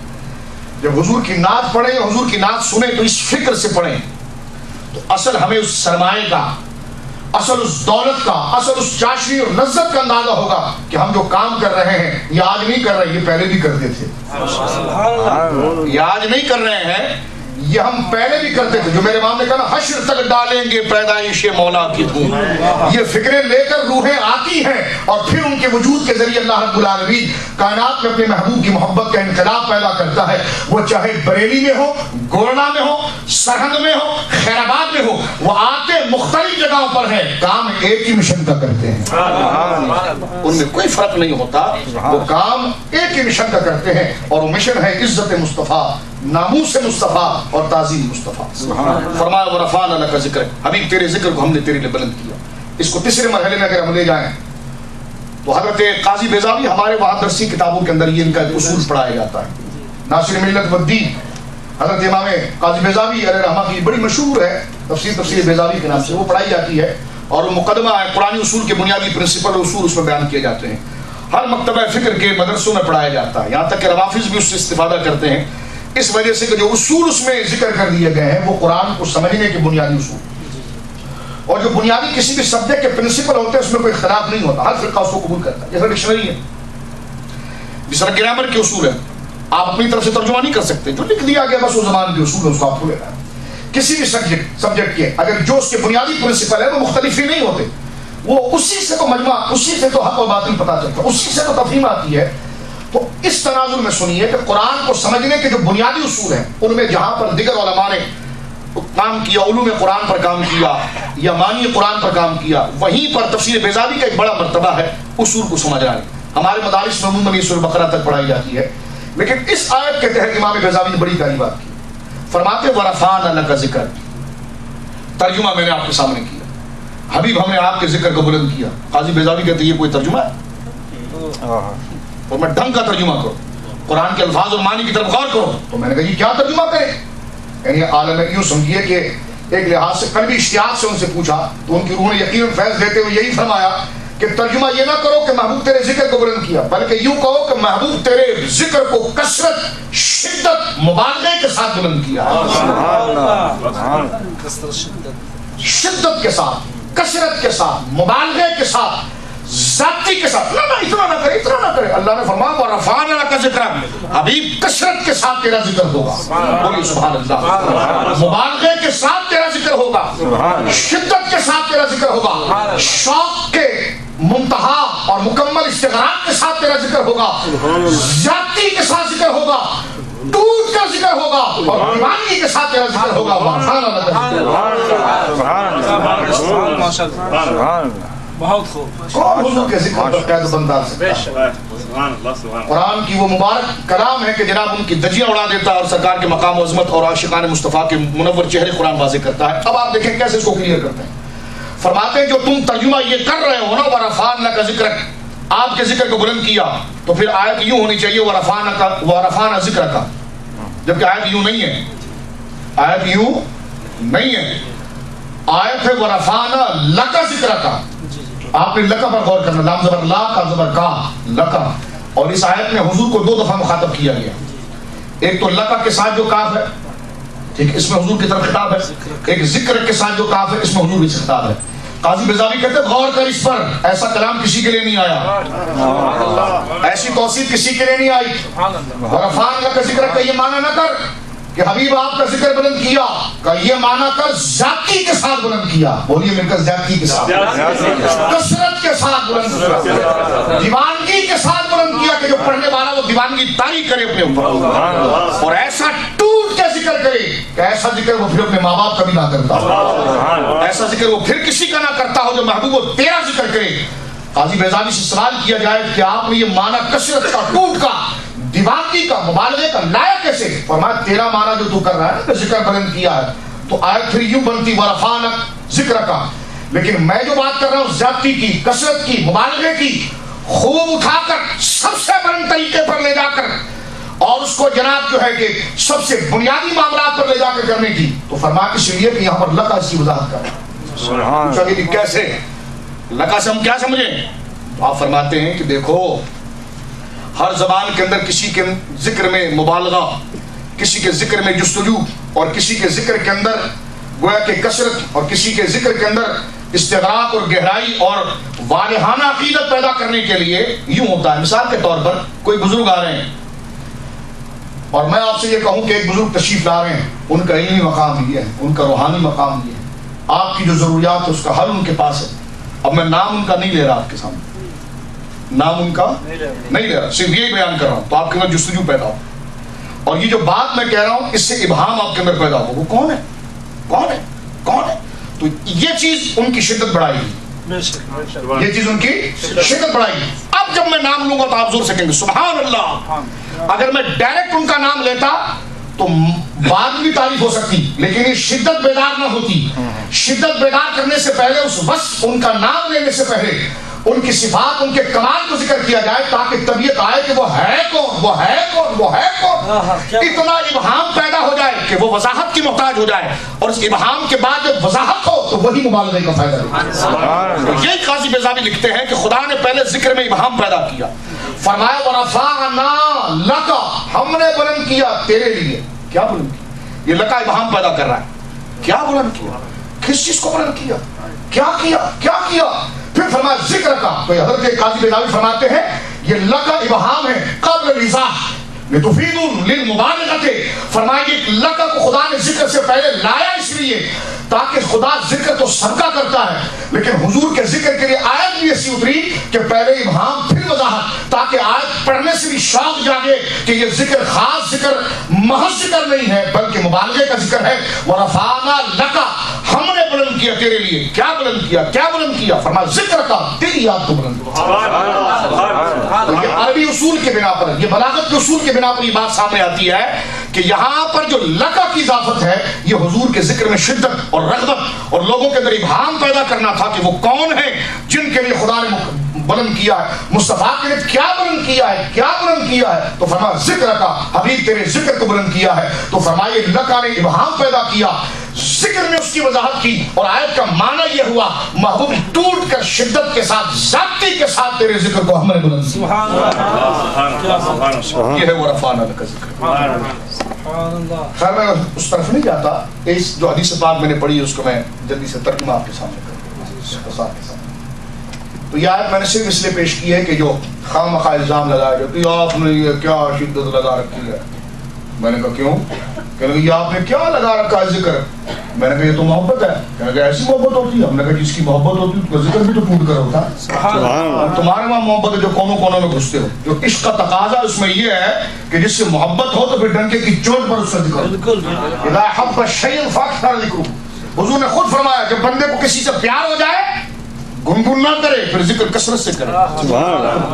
جب حضور کی نعت پڑھیں, حضور کی نعت سنیں تو اس فکر سے پڑھیں, تو اصل ہمیں اس سرمایے کا, اصل اس دولت کا, اصل اس چاشنی اور لذت کا اندازہ ہوگا کہ ہم جو کام کر رہے ہیں یہ آج نہیں کر رہے, یہ پہلے بھی کرتے تھے. یہ آج نہیں کر رہے ہیں, یہ ہم پہلے بھی کرتے تھے. جو میرے امام نے کہا نا, حشر تک ڈالیں گے پیدائش مولا کی دھوم. یہ فکریں لے کر روحیں آتی ہیں اور پھر ان کے وجود کے ذریعے اللہ رب العالمین کائنات میں اپنے محبوب کی محبت کا انقلاب پیدا کرتا ہے. وہ چاہے بریلی میں ہو, گورنا میں ہو, سرہند میں ہو, خیر آباد میں ہو, وہ آتے مختلف جگہوں پر ہیں, کام ایک ہی مشن کا کرتے ہیں. ان میں کوئی فرق نہیں ہوتا, وہ کام ایک ہی مشن کا کرتے ہیں, اور وہ مشن ہے عزت مصطفیٰ, ناموس مصطفیٰ اور تعظیم مصطفیٰ. فرمایا ورفعنا لک ذکرک. حبیب تیرے ذکر کو ہم نے تیرے لیے بلند کیا. اس کو تیسرے مرحلے میں اگر ہم لے جائیں تو حضرت قاضی بیضاوی, ہمارے وہاں درسی کتابوں کے اندر یہ ان کا ایک اصول پڑھایا جاتا ہے. ناصر ملت والدین حضرت امام قاضی بیضاوی علیہ رحمہ کی بڑی مشہور ہے تفسیر بیضاوی کے نام سے, وہ پڑھائی جاتی ہے, اور وہ مقدمہ ہے. قرآنی اصول کے بنیادی پرنسپل اور اصول اس میں بیان کیے جاتے ہیں. ہر مکتبہ فکر کے مدرسوں میں پڑھایا جاتا ہے, یہاں تک کہ روافظ بھی اس سے استفادہ کرتے ہیں, اس وجہ سے کہ جو اصول اس میں ذکر کر دیے گئے ہیں وہ قرآن کو سمجھنے کے بنیادی اصول, اور جو بنیادی کسی بھی سبجیکٹ کے پرنسپل ہوتے ہیں اس میں کوئی اختلاف نہیں ہوتا, ہر فرقہ اس کو قبول کرتا ہے. جیسا ڈکشنری ہے, جس طرح گرامر کے اصول ہے, آپ اپنی طرف سے ترجمہ نہیں کر سکتے, جو لکھ دیا گیا بس وہ زبان کے اصول ہے, اس کو آپ کو لینا ہے. کسی بھی سبجیکٹ کے اگر جو اس کے بنیادی پرنسپل ہے وہ مختلف ہی نہیں ہوتے, وہ اسی سے تو مجمع, اسی سے تو حق و باطل پتہ چلتا ہے, اسی سے تو تفہیم آتی ہے. تو اس تناظر میں سنیے کہ قرآن کو سمجھنے کے جو بنیادی اصول ہیں ان میں جہاں پر دیگر علماء نے کام کیا, علوم قرآن پر کام کیا یا معنی قرآن پر کام کیا, وہیں پر تفسیر بیضاوی کا ایک بڑا مرتبہ ہے اصول کو سمجھنا. ہمارے مدارس میں عموماً سورہ بقرہ تک پڑھائی جاتی ہے, لیکن اس آیت کے تحت امام بیضاوی نے بڑی پیاری بات کی. فرماتے ورفعنا لک ذکرک. ترجمہ میں نے آپ کے سامنے کیا, حبیب ہم نے آپ کے ذکر کو بلند کیا. قاضی بیضاوی کہتے ہیں یہ کوئی ترجمہ ہے, اور میں ڈھنگ کا ترجمہ کرو, قرآن کے الفاظ اور معنی کی طرف غور کرو. تو میں نے کہا یہ کیا ترجمہ کرے, یعنی عالم یوں سمجھیے کہ ایک لحاظ سے قلبی اشتیاق سے ان سے پوچھا تو ان کی روح نے یقیناً فیض دیتے ہوئے یہی فرمایا کہ ترجمہ یہ نہ کرو کہ محبوب تیرے ذکر کو بلند کیا, بلکہ یوں کہو کہ محبوب تیرے ذکر کو کثرت, شدت, مبالغے کے ساتھ بلند کیا. شدت کے ساتھ, کثرت کے ساتھ, مبالغے کے ساتھ, ذاتی کے ساتھ. نہ اتنا نہ کرے, اتنا نہ کرے. اللہ نے فرمایا ورفعنا لک ذکرک, حبیب کثرت کے ساتھ تیرا ذکر ہوگا. بولیے سبحان اللہ. مبالغے کے ساتھ تیرا ذکر ہوگا, شدت کے ساتھ تیرا ذکر ہوگا, شوق کے منتہا اور مکمل استغراق کے ساتھ تیرا ذکر ہوگا, ذاتی کے ساتھ ذکر ہوگا, ٹوٹ کا ذکر ہوگا, اور دیوانگی کے ساتھ تیرا ذکر ہوگا.
بہت خوب.
کون حضور کے ذکر پر قید بندہ سکتا ہے. قرآن کی وہ مبارک کلام ہے کہ جناب ان کی دجیاں اڑا دیتا ہے اور سرکار کے مقام و عظمت اور عاشقان مصطفیٰ کے منور چہرے قرآن واضح کرتا ہے. اب آپ دیکھیں کیسے اس کو کلیئر کرتے ہیں. فرماتے ہیں جو تم ترجمہ یہ کر رہے ہو نا ورفعنا لک ذکرک, آپ کے ذکر کو بلند کیا, تو پھر آیت یوں ہونی چاہیے ورفعنا ذکرک, جبکہ آیت یوں نہیں ہے. آیت یوں نہیں ہے, آیت ہے ورفعنا لک ذکرک. آپ نے لکا پر غور کرنا, لام زبر لا کا زبر کا, لکا. اور اس آیت میں حضور کو 2 دفعہ مخاطب کیا گیا. ایک تو لکا کے ساتھ جو کاف ہے, ٹھیک، اس میں حضور کی طرف خطاب ہے. ایک ذکر کے ساتھ جو کاف ہے اس میں حضور بھی خطاب ہے. قاضی بیضاوی کہتے ہیں غور کر اس پر، ایسا کلام کسی کے لیے نہیں آیا، ایسی توصیف کسی کے لیے نہیں آئی. ورفعنا لک ذکرک کا یہ معنی نہ کر کہ حبیب آپ کا ذکر بلند کیا، کہ یہ معنی کر ذاتی کے ساتھ بلند کیا. بولیے مل کر ذاتی کے ساتھ، کثرت کے ساتھ بلند کیا، دیوانگی کے ساتھ بلند کیا کہ جو پڑھنے والا وہ دیوانگی طاری کرے اپنے اوپر، اور ایسا ٹوٹ کے ذکر کرے کہ ایسا ذکر وہ پھر اپنے ماں باپ کا بھی نہ کرتا ہو، ایسا ذکر وہ پھر کسی کا نہ کرتا ہو جو محبوب و تیرا ذکر کرے. قاضی بیضاوی سے سوال کیا جائے کہ آپ نے یہ معنی کثرت کا، ٹوٹ کا، دیوانگی کا، مبالغے کا لایا کیسے؟ فرمایا تیرا معنی جو تو کر رہا ہے نا، ذکر بلند کیا ہے، تو آیت پھر یوں بنتی ورفعنا ذکر کا. لیکن میں جو بات کر رہا ہوں زیادتی کی، کثرت کی، مبالغے کی، خوب اٹھا کر سب سے بلند طریقے پر لے جا کر اور اس کو جناب جو ہے کہ سب سے بنیادی معاملات پر لے جا کر کرنے کی. تو فرمایا اس لیے کہ یہاں پر لکا اس کی وضاحت کر رہا ہے. کیسے لکا سے ہم کیا سمجھیں؟ آپ فرماتے ہیں کہ دیکھو ہر زبان کے اندر کسی کے ذکر میں مبالغہ، کسی کے ذکر میں جستجو، اور کسی کے ذکر کے اندر گویا کہ کثرت، اور کسی کے ذکر کے اندر استغراق اور گہرائی اور والہانہ عقیدت پیدا کرنے کے لیے یوں ہوتا ہے. مثال کے طور پر کوئی بزرگ آ رہے ہیں اور میں آپ سے یہ کہوں کہ ایک بزرگ تشریف لا رہے ہیں، ان کا علمی مقام یہ ہے، ان کا روحانی مقام یہ ہے، آپ کی جو ضروریات ہے اس کا حل ان کے پاس ہے. اب میں نام ان کا نہیں لے رہا آپ کے سامنے، نام ان کا نہیں لے رہا، صرف یہی بیان کر رہا ہوں تو آپ کے اندر جستجو پیدا ہو. اور یہ جو بات میں کہہ رہا ہوں اس سے ابہام آپ کے اندر پیدا ہو، وہ کون ہے، کون ہے، کون ہے. تو یہ چیز ان کی شدت بڑھائے گی، یہ چیز ان کی شدت بڑھائے گی. اب جب میں نام لوں گا تو آپ زور سے کہیں گے سبحان اللہ. اگر میں ڈائریکٹ ان کا نام لیتا تو بعد بھی تعریف ہو سکتی، لیکن یہ شدت بیدار نہ ہوتی. شدت بیدار کرنے سے پہلے اس وصف، ان کا نام لینے سے پہلے ان کی صفات، ان کے کمال کو ذکر کیا جائے تاکہ طبیعت آئے کہ وہ ہے کون، وہ ہے کون، وہ ہے کون. اتنا ابہام پیدا ہو جائے کہ وہ وضاحت کی محتاج ہو جائے، اور اس ابہام کے بعد جب وضاحت ہو تو وہی مبالغے کا فائدہ دے. یہی قاضی بیضاوی لکھتے ہیں کہ خدا نے پہلے ذکر میں ابہام پیدا کیا. فرمایا ورفعنا لک، ہم نے بلند کیا تیرے لیے. کیا بلند کیا؟ یہ لکا ابہام پیدا کر رہا ہے. کیا بلند کیا؟ کس چیز کو بلند کیا؟ کیا کیا؟ کیا کیا؟ پھر فرمایا ذکر کا. تو حضرت قاضی بیضاوی فرماتے ہیں یہ لکا ابہام ہے قبل الازاح لتفید للمبالغۃ. فرمایا کہ لکا کو خدا نے ذکر سے پہلے لایا اس لیے تاکہ خدا ذکر تو سب کا کرتا ہے، لیکن حضور کے ذکر کے لیے آیت بھی ایسی اتری کہ پہلے ابہام پھر وضاحت، تاکہ آیت پڑھنے سے بھی شوق جاگے کہ یہ ذکر خاص ذکر، محض ذکر نہیں ہے بلکہ مبالغے کا ذکر ہے. ورفعنا لک، ہم نے بلند کیا تیرے لیے. کیا بلند کیا؟ کیا بلند کیا؟ فرمایا ذکر کا، تیری یاد کو بلند کیا. یہ عربی اصول کے بنا پر، یہ بلاغت کے اصول کے بنا پر یہ بات سامنے آتی ہے کہ یہاں پر جو لکا کی اضافت ہے یہ حضور کے ذکر میں شدت اور رغبت اور لوگوں کے اندر ابہام پیدا کرنا تھا کہ وہ کون ہیں جن کے لیے خدا نے بلند کیا ہے. مصطفیٰ کے لیے کیا بلند کیا ہے؟ کیا بلند کیا ہے؟ تو فرمایا ذکر کا، حبیب تیرے ذکر کو بلند کیا ہے. تو فرمایا لکا نے ابہام پیدا کیا، ذکر میں اس کی وضاحت کی، اور آیت کا معنی یہ ہوا محبوب ٹوٹ کر شدت کے ساتھ، ذاتی کے ساتھ تیرے ذکر کو ہم نے بلند کیا. یہ ہے ورفعنا لک ذکر. خیر میں اس طرف نہیں جاتا، اس جو حدیث پاک میں نے پڑھی اس کو میں جلدی سے ترجمہ آپ کے سامنے کروں. تو یہ آیت میں نے صرف اس لیے پیش کی ہے کہ جو خواہ مخواہ الزام لگایا جو کہ آپ نے یہ کیا شدت لگا رکھی ہے. میں نے کہا کیوں؟ کہنے کہ یہ آپ نے کیا لگا رکھا ہے ذکر. میں نے کہا یہ تو محبت ہے. کہنے کہ ایسی محبت ہوتی ہے. ہم نے کہا جس کی محبت ہوتی ہے اس کا ذکر بھی تو ٹوٹ کر ہوتا ہے. تمہارے وہاں محبت ہے جو کونوں کونوں میں گھستے ہو. جو عشق کا تقاضا اس میں یہ ہے کہ جس سے محبت ہو تو پھر ڈنکے کی چوٹ پر اس کا ذکر ہو. اذا حب الشیء فاکثر ذکرہ. حضور نے خود فرمایا جب بندے کو کسی سے پیار ہو جائے گنگن نہ کرے، پھر ذکر کثرت سے کرے.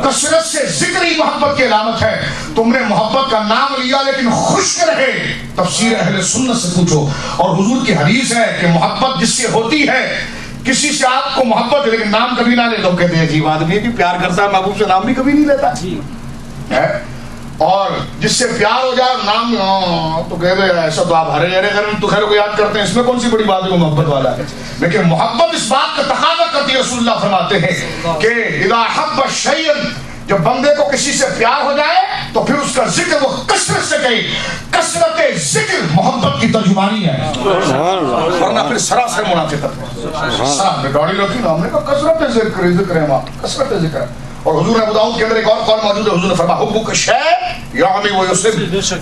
کثرت سے ذکر ہی محبت کی علامت ہے. تم نے محبت کا نام لیا لیکن خشک رہے. تفسیر اہل سنت سے پوچھو. اور حضور کی حدیث ہے کہ محبت جس سے ہوتی ہے، کسی سے آپ کو محبت ہے لیکن نام کبھی نہ لے. تو کہتے ہیں عجیب آدمی ہے کہ پیار کرتا ہے محبوب سے نام بھی کبھی نہیں لیتا. اور جس سے پیار ہو جائے نام تو کہتے ہیں ایسا تو آپ ہرے ہرے گھر تو خیر کو یاد کرتے ہیں، اس میں کون سی بڑی بات ہے وہ محبت والا ہے. لیکن محبت اس بات کا تقاضا کرتی ہے. رسول اللہ فرماتے ہیں کہ اذا حب الشیء، جب بندے کو کسی سے پیار ہو جائے تو پھر اس کا ذکر وہ کثرت سے کہے. کثرت ذکر محبت کی ترجمانی ہے، ورنہ پھر سراسر منافقت ہے۔ گاڑی رکھی نا، ہم نے کہا کثرت ذکر، ذکر ہے وہاں، کثرت ذکر ہے۔ اور حضور ابو داؤد کے اندر ایک اور قول موجود ہے، حضور نے فرمایا حب کا شے یعمی و یصب،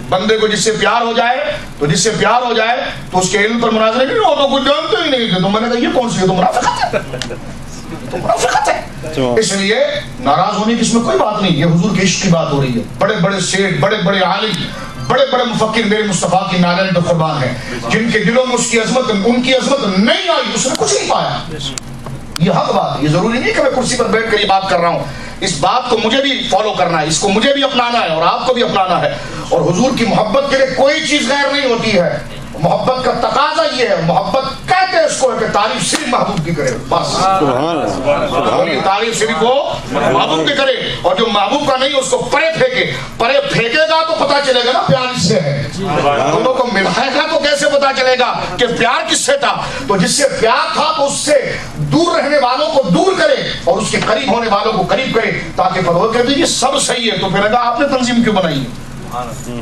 بندے کو جس سے پیار ہو جائے تو جس سے پیار ہو جائے تو اس کے علم پر مناظرے نہیں، وہ تو کچھ جانتے ہی نہیں تھے۔ تو میں نے کہا یہ کون سی ہے؟ تو منافقت ہے، تو منافقت ہے۔ اس لیے ناراض ہونے کی اس میں کوئی بات نہیں، یہ حضور کے عشق کی بات ہو رہی ہے۔ بڑے بڑے سیٹ، بڑے بڑے عالم، بڑے بڑے مفکر میرے مصطفیٰ کی نالین پر قربان ہیں، جن کے دلوں میں اس کی عظمت، ان کی عظمت نہیں آئی، اس نے کچھ نہیں پایا۔ یہ حق بات ہے، یہ ضروری نہیں کہ میں کرسی پر بیٹھ کر یہ بات کر رہا ہوں، اس بات کو مجھے بھی فالو کرنا ہے، اس کو مجھے بھی اپنانا ہے اور آپ کو بھی اپنانا ہے۔ اور حضور کی محبت کے لیے کوئی چیز غیر نہیں ہوتی ہے، محبت کا تقاضا یہ ہے، محبت کہتے ہیں اس کو کہ تعریف صرف محبوب کی کرے، بس تعریف صرف وہ محبوب کی کرے، اور جو محبوب کا نہیں اس کو پرے پھینکے، پرے پھینکے گا تو پتا چلے گا نا پیار کس سے ہے، دونوں کو ملائے گا تو کیسے پتا چلے گا کہ پیار کس سے تھا؟ تو جس سے پیار تھا تو اس سے دور رہنے والوں کو دور کرے اور اس کے قریب ہونے والوں کو قریب کرے، تاکہ پروہ کہتے یہ سب صحیح ہے۔ تو پھر کہا آپ نے تنظیم کیوں بنائی ہے؟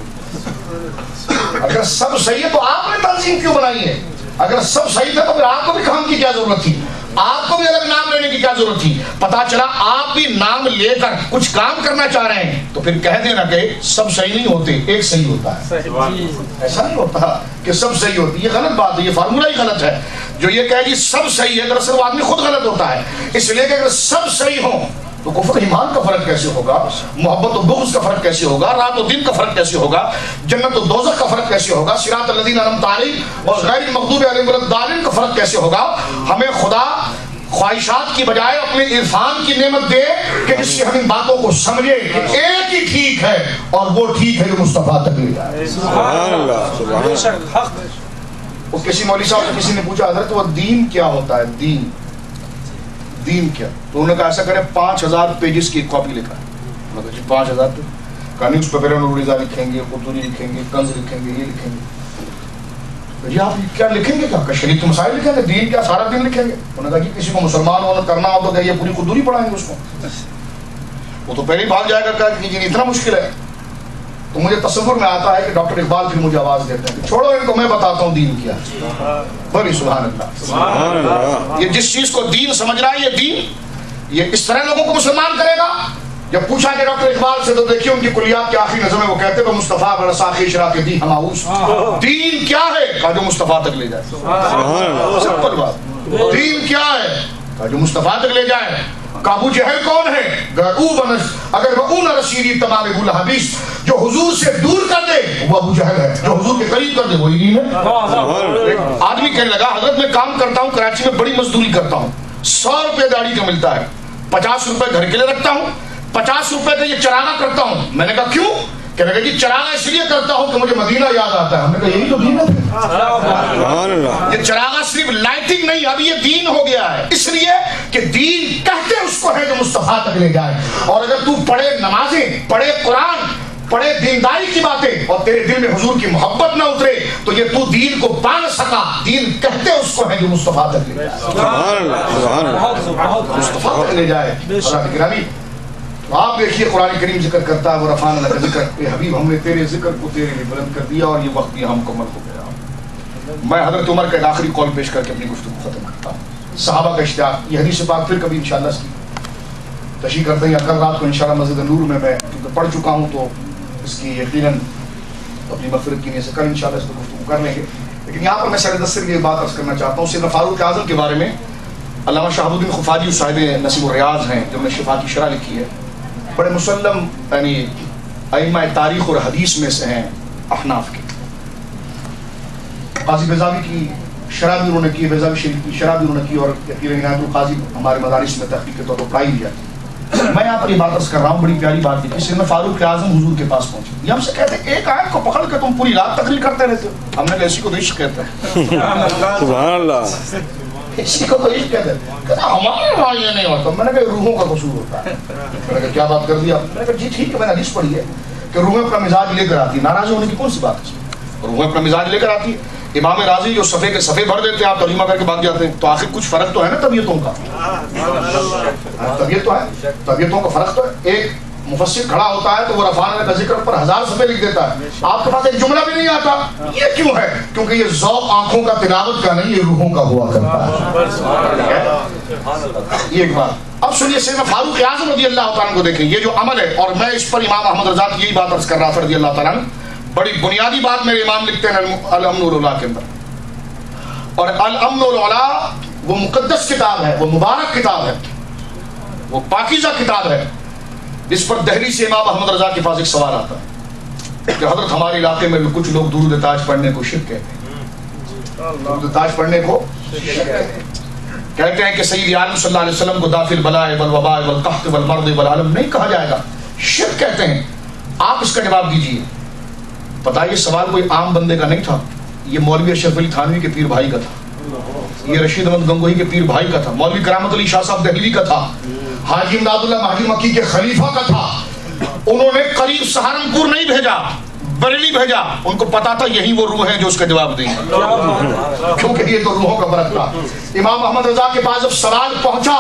اگر سب صحیح ہے تو آپ نے تنظیم کیوں بنائی ہے؟ اگر سب صحیح تھا تو پھر آپ کو بھی کام کی کیا ضرورت تھی؟ آپ کو بھی الگ نام لینے کی کیا ضرورت تھی؟ پتا چلا آپ بھی نام لے کر کچھ کام کرنا چاہ رہے ہیں تو پھر کہہ دینا کہ سب صحیح نہیں ہوتے، ایک صحیح ہوتا ہے۔ ایسا نہیں ہوتا کہ سب صحیح ہوتی، یہ غلط بات ہے، یہ فارمولہ ہی غلط ہے۔ جو یہ کہے گی سب صحیح ہے، دراصل وہ آدمی خود غلط ہوتا ہے۔ اس لیے کہ اگر سب صحیح ہوں تو کفر ایمان کا فرق کیسے ہوگا، محبت و بغض کا فرق کیسے ہوگا، رات و دن کا فرق کیسے ہوگا، جنت و دوزخ کا فرق کیسے ہوگا، صراط الذین انعمت علیہم اور غیر المغضوب علیہم ولا الضالین کا فرق کیسے ہوگا؟ ہمیں خدا خواہشات کی بجائے اپنے عرفان کی نعمت دے کہ جس سے ہم ان باتوں کو سمجھے کہ ایک ہی ٹھیک ہے اور وہ ٹھیک ہے جو مصطفیٰ تک لے جائے۔ سبحان اللہ۔ وہ کسی مولوی صاحب سے کسی نے پوچھا حضرت وہ دین کیا ہوتا ہے؟ دین کیا؟ تو انہوں نے کہا ایسا کریں 5000 پیجز کی ایک کاپی لکھا ہے۔ میں کہا جی 5000 پیج؟ کہا نیوز پیپر میں نور رضا لکھیں گے، قطوری لکھیں گے، کنز لکھیں گے، یہ لکھیں گے۔ جی آپ کیا لکھیں گے؟ کیا شریعت کے مسائل لکھیں گے؟ دین کیا سارا دین لکھیں گے؟ انہوں نے کہا جی کسی کو مسلمان ہونا کرنا ہو تو کہ یہ پوری قطوری پڑھائیں گے اس کو؟ وہ تو پہلے ہی بھاگ جائے گا کہ جی اتنا مشکل ہے۔ تو مجھے تصور میں آتا ہے کہ ڈاکٹر اقبال پھر مجھے آواز دیتے ہیں چھوڑو ان کو، میں بتاتا ہوں دین کیا ہے۔ بولی سبحان اللہ۔ یہ جس چیز کو دین سمجھ رہا ہے یہ دین، یہ اس طرح لوگوں کو مسلمان کرے گا۔ جب پوچھا کہ ڈاکٹر اقبال سے تو دیکھیے ان کی کلیات کی آخری نظر میں وہ کہتے ہیں مصطفیٰ برساخی اشراق دی ہماؤس، دین کیا ہے؟ کہا جو مصطفیٰ تک لے جائے۔ سمپل بات، دین کیا ہے؟ کہا جو مصطفیٰ تک لے جائے۔ ابو جہل کون ہے؟ اگر وہ اون رشیدی تمام ابو لہبیس، جو حضور سے دور کر دے وہ ابو جہل ہے، جو حضور کے قریب کر دے وہی دین ہے۔ آدمی کہنے لگا حضرت میں کام کرتا ہوں کراچی میں، بڑی مزدوری کرتا ہوں، 100 روپے داڑھی کا ملتا ہے، 50 روپے گھر کے لیے رکھتا ہوں، 50 روپے کا یہ چراغا کرتا ہوں۔ میں نے کہا کیوں؟ کہنے لگا جی چراغا اس لیے کرتا ہوں کہ مجھے مدینہ یاد آتا ہے۔ ہم نے کہا یہی تو دین ہے۔ یہ چراغا صرف لائٹنگ نہیں، اب یہ دین ہو گیا ہے، اس لیے کہ دین کہتے اس کو ہے جو مصطفیٰ تک لے جائے۔ اور اگر تو پڑھے نمازیں، پڑھے قرآن، پڑھے دینداری کی باتیں اور تیرے دل میں حضور کی محبت نہ اترے تو یہ تو دین کو پا نہ سکا۔ دین کہتے اس کو ہے جو مصطفیٰ تک لے جائے، مصطفیٰ تک لے جائے۔ اللہ کی گرامی آپ دیکھیے قرآن کریم ذکر کرتا ہے وہ رفعنا لک ذکر، اے حبیب ہم نے تیرے ذکر کو تیرے لیے بلند کر دیا اور یہ وقت یہاں مکمل ہو گیا۔ میں حضرت عمر کا ایک آخری قول پیش کر کے اپنی گفتگو ختم کرتا ہوں۔ صحابہ کا اشتیاق، یہ حدیث پاک پھر کبھی انشاءاللہ اس کی تشریح کرتے ہیں یا کل رات کو انشاءاللہ مسجد نور میں کیونکہ پڑھ چکا ہوں تو اس کی یقیناً اپنی مغفرت کی نیت سے کل انشاءاللہ اس کو گفتگو کر لیں گے۔ لیکن یہاں پر میں سر دست سے یہ بات عرض کرنا چاہتا ہوں، سیدنا فاروق اعظم کے بارے میں علامہ شہاب الدین خفاجی صاحب نصیب الریاض ہیں جو نے شفا کی شرح لکھی ہے، بڑے مسلم یعنی ائمہ تاریخ اور حدیث میں سے ہیں احناف کے۔ قاضی بیضاوی کی شرح بھی انہوں نے کی، بیضاوی شریف کی شرح بھی انہوں نے کی، اور یقیناً عنایت القاضی ہمارے مدارس میں تحقیق کے طور پر پڑھائی بھی جاتی ہے۔ میں یہاں پر یہ بات عرض کر رہا ہوں، بڑی پیاری بات ہے کہ سیدنا فاروق اعظم حضور کے پاس پہنچے، یہ ہم سے کہتے ہیں ایک آیت کو پکڑ کے تم پوری رات تقریر کرتے رہتے ہو۔ ہم نے ایسی کو تو عشق کہتے ہیں،
سبحان اللہ،
اسی کو تو عشق کہتے ہیں، کہتا ہمارے وہاں یہ نہیں ہوتا۔ میں نے کہا روحوں کا قصور ہوتا ہے۔ میں نے کہا کیا بات کر دیا؟ میں نے کہا جی ٹھیک ہے، میں نے حدیث پڑھی ہے کہ روحیں اپنا مزاج لے کر آتی، ناراض ہونے کی کون سی بات ہے؟ روحیں اپنا مزاج لے کر آتی ہے۔ امام راضی جو صفحے کے صفحے بھر دیتے ہیں آپ ترجمہ کر کے بھاگ جاتے ہیں، تو آخر کچھ فرق تو ہے نا طبیعتوں کا، طبیعت تو ہے، طبیعتوں کا فرق تو ہے۔ ایک مفسر کھڑا ہوتا ہے تو وہ رفعنا کا ذکر پر 1000 صفحے لکھ دیتا ہے، آپ کے پاس ایک جملہ بھی نہیں آتا. یہ کیوں ہے؟ کیونکہ یہ ذوق آنکھوں کا تلاوت کا نہیں، یہ روحوں کا ہوا کرتا ہے. یہ ایک بات. اب سنیے سیدنا فاروق اعظم رضی اللہ تعالیٰ کو دیکھیں، یہ جو عمل ہے، اور میں اس پر امام احمد رضا کی یہی بات عرض کر رہا تھا رضی اللہ تعالیٰ عنہ، بڑی بنیادی بات میرے امام لکھتے ہیں الامن والعلا کے اندر. اور الامن والعلا وہ مقدس کتاب ہے، وہ مبارک کتاب ہے، وہ پاکیزہ کتاب ہے، جس پر دہلی سے امام احمد رضا کے پاس ایک سوال آتا ہے کہ حضرت ہمارے علاقے میں کچھ لوگ درود تاج پڑھنے کو شرک کہتے ہیں. درود تاج پڑھنے کو کہتے ہیں کہ سید عالم صلی اللہ علیہ وسلم کو دافع البلاء والوباء والقحط والمرض والعالم نہیں کہا جائے گا، شرک کہتے ہیں. آپ اس کا جواب دیجئے. پتہ یہ سوال کوئی عام بندے کا نہیں تھا، یہ مولوی اشرف علی تھانوی کے پیر بھائی کا تھا، یہ رشید احمد گنگوہی کے پیر بھائی کا تھا، مولوی کرامت علی شاہ صاحب دہلوی کا تھا، حاجی امداد اللہ مہدی مکی کے خلیفہ کا تھا. انہوں نے قریب سہارنپور نہیں بھیجا، بریلی بھیجا. ان کو پتا تھا یہی وہ روح ہیں جو اس کا جواب دیں گے، کیونکہ یہ تو روحوں کا فرق تھا. امام احمد رضا کے پاس جب سوال پہنچا،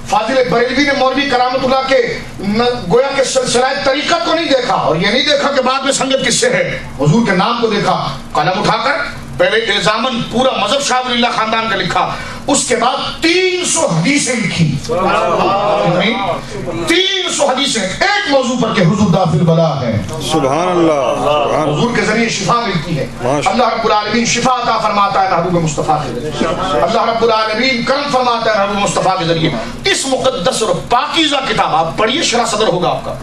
فاضل بریلوی نے مولوی کرامت اللہ کے گویا کے سلسلہ طریقت کو نہیں دیکھا، اور یہ نہیں دیکھا کہ بعد میں سنگت کس سے ہے، حضور کے نام کو دیکھا. قلم اٹھا کر پہلے الزامن پورا مذہب شاہ ولی اللہ خاندان کا لکھا، اس کے بعد 300 حدیثیں لکھی. 300 حدیثیں ایک موضوع پر کہ حضور دافع البلاء ہے.
سبحان اللہ.
حضور کے ذریعے شفا ملتی ہے. اللہ رب العالمین شفا عطا فرماتا ہے محبوب مصطفیٰ کے ذریعے. اللہ رب العالمین کرم فرماتا ہے محبوب مصطفیٰ کے ذریعے. اس مقدس اور پاکیزہ کتاب آپ پڑھیے، شرح صدر ہوگا آپ کا،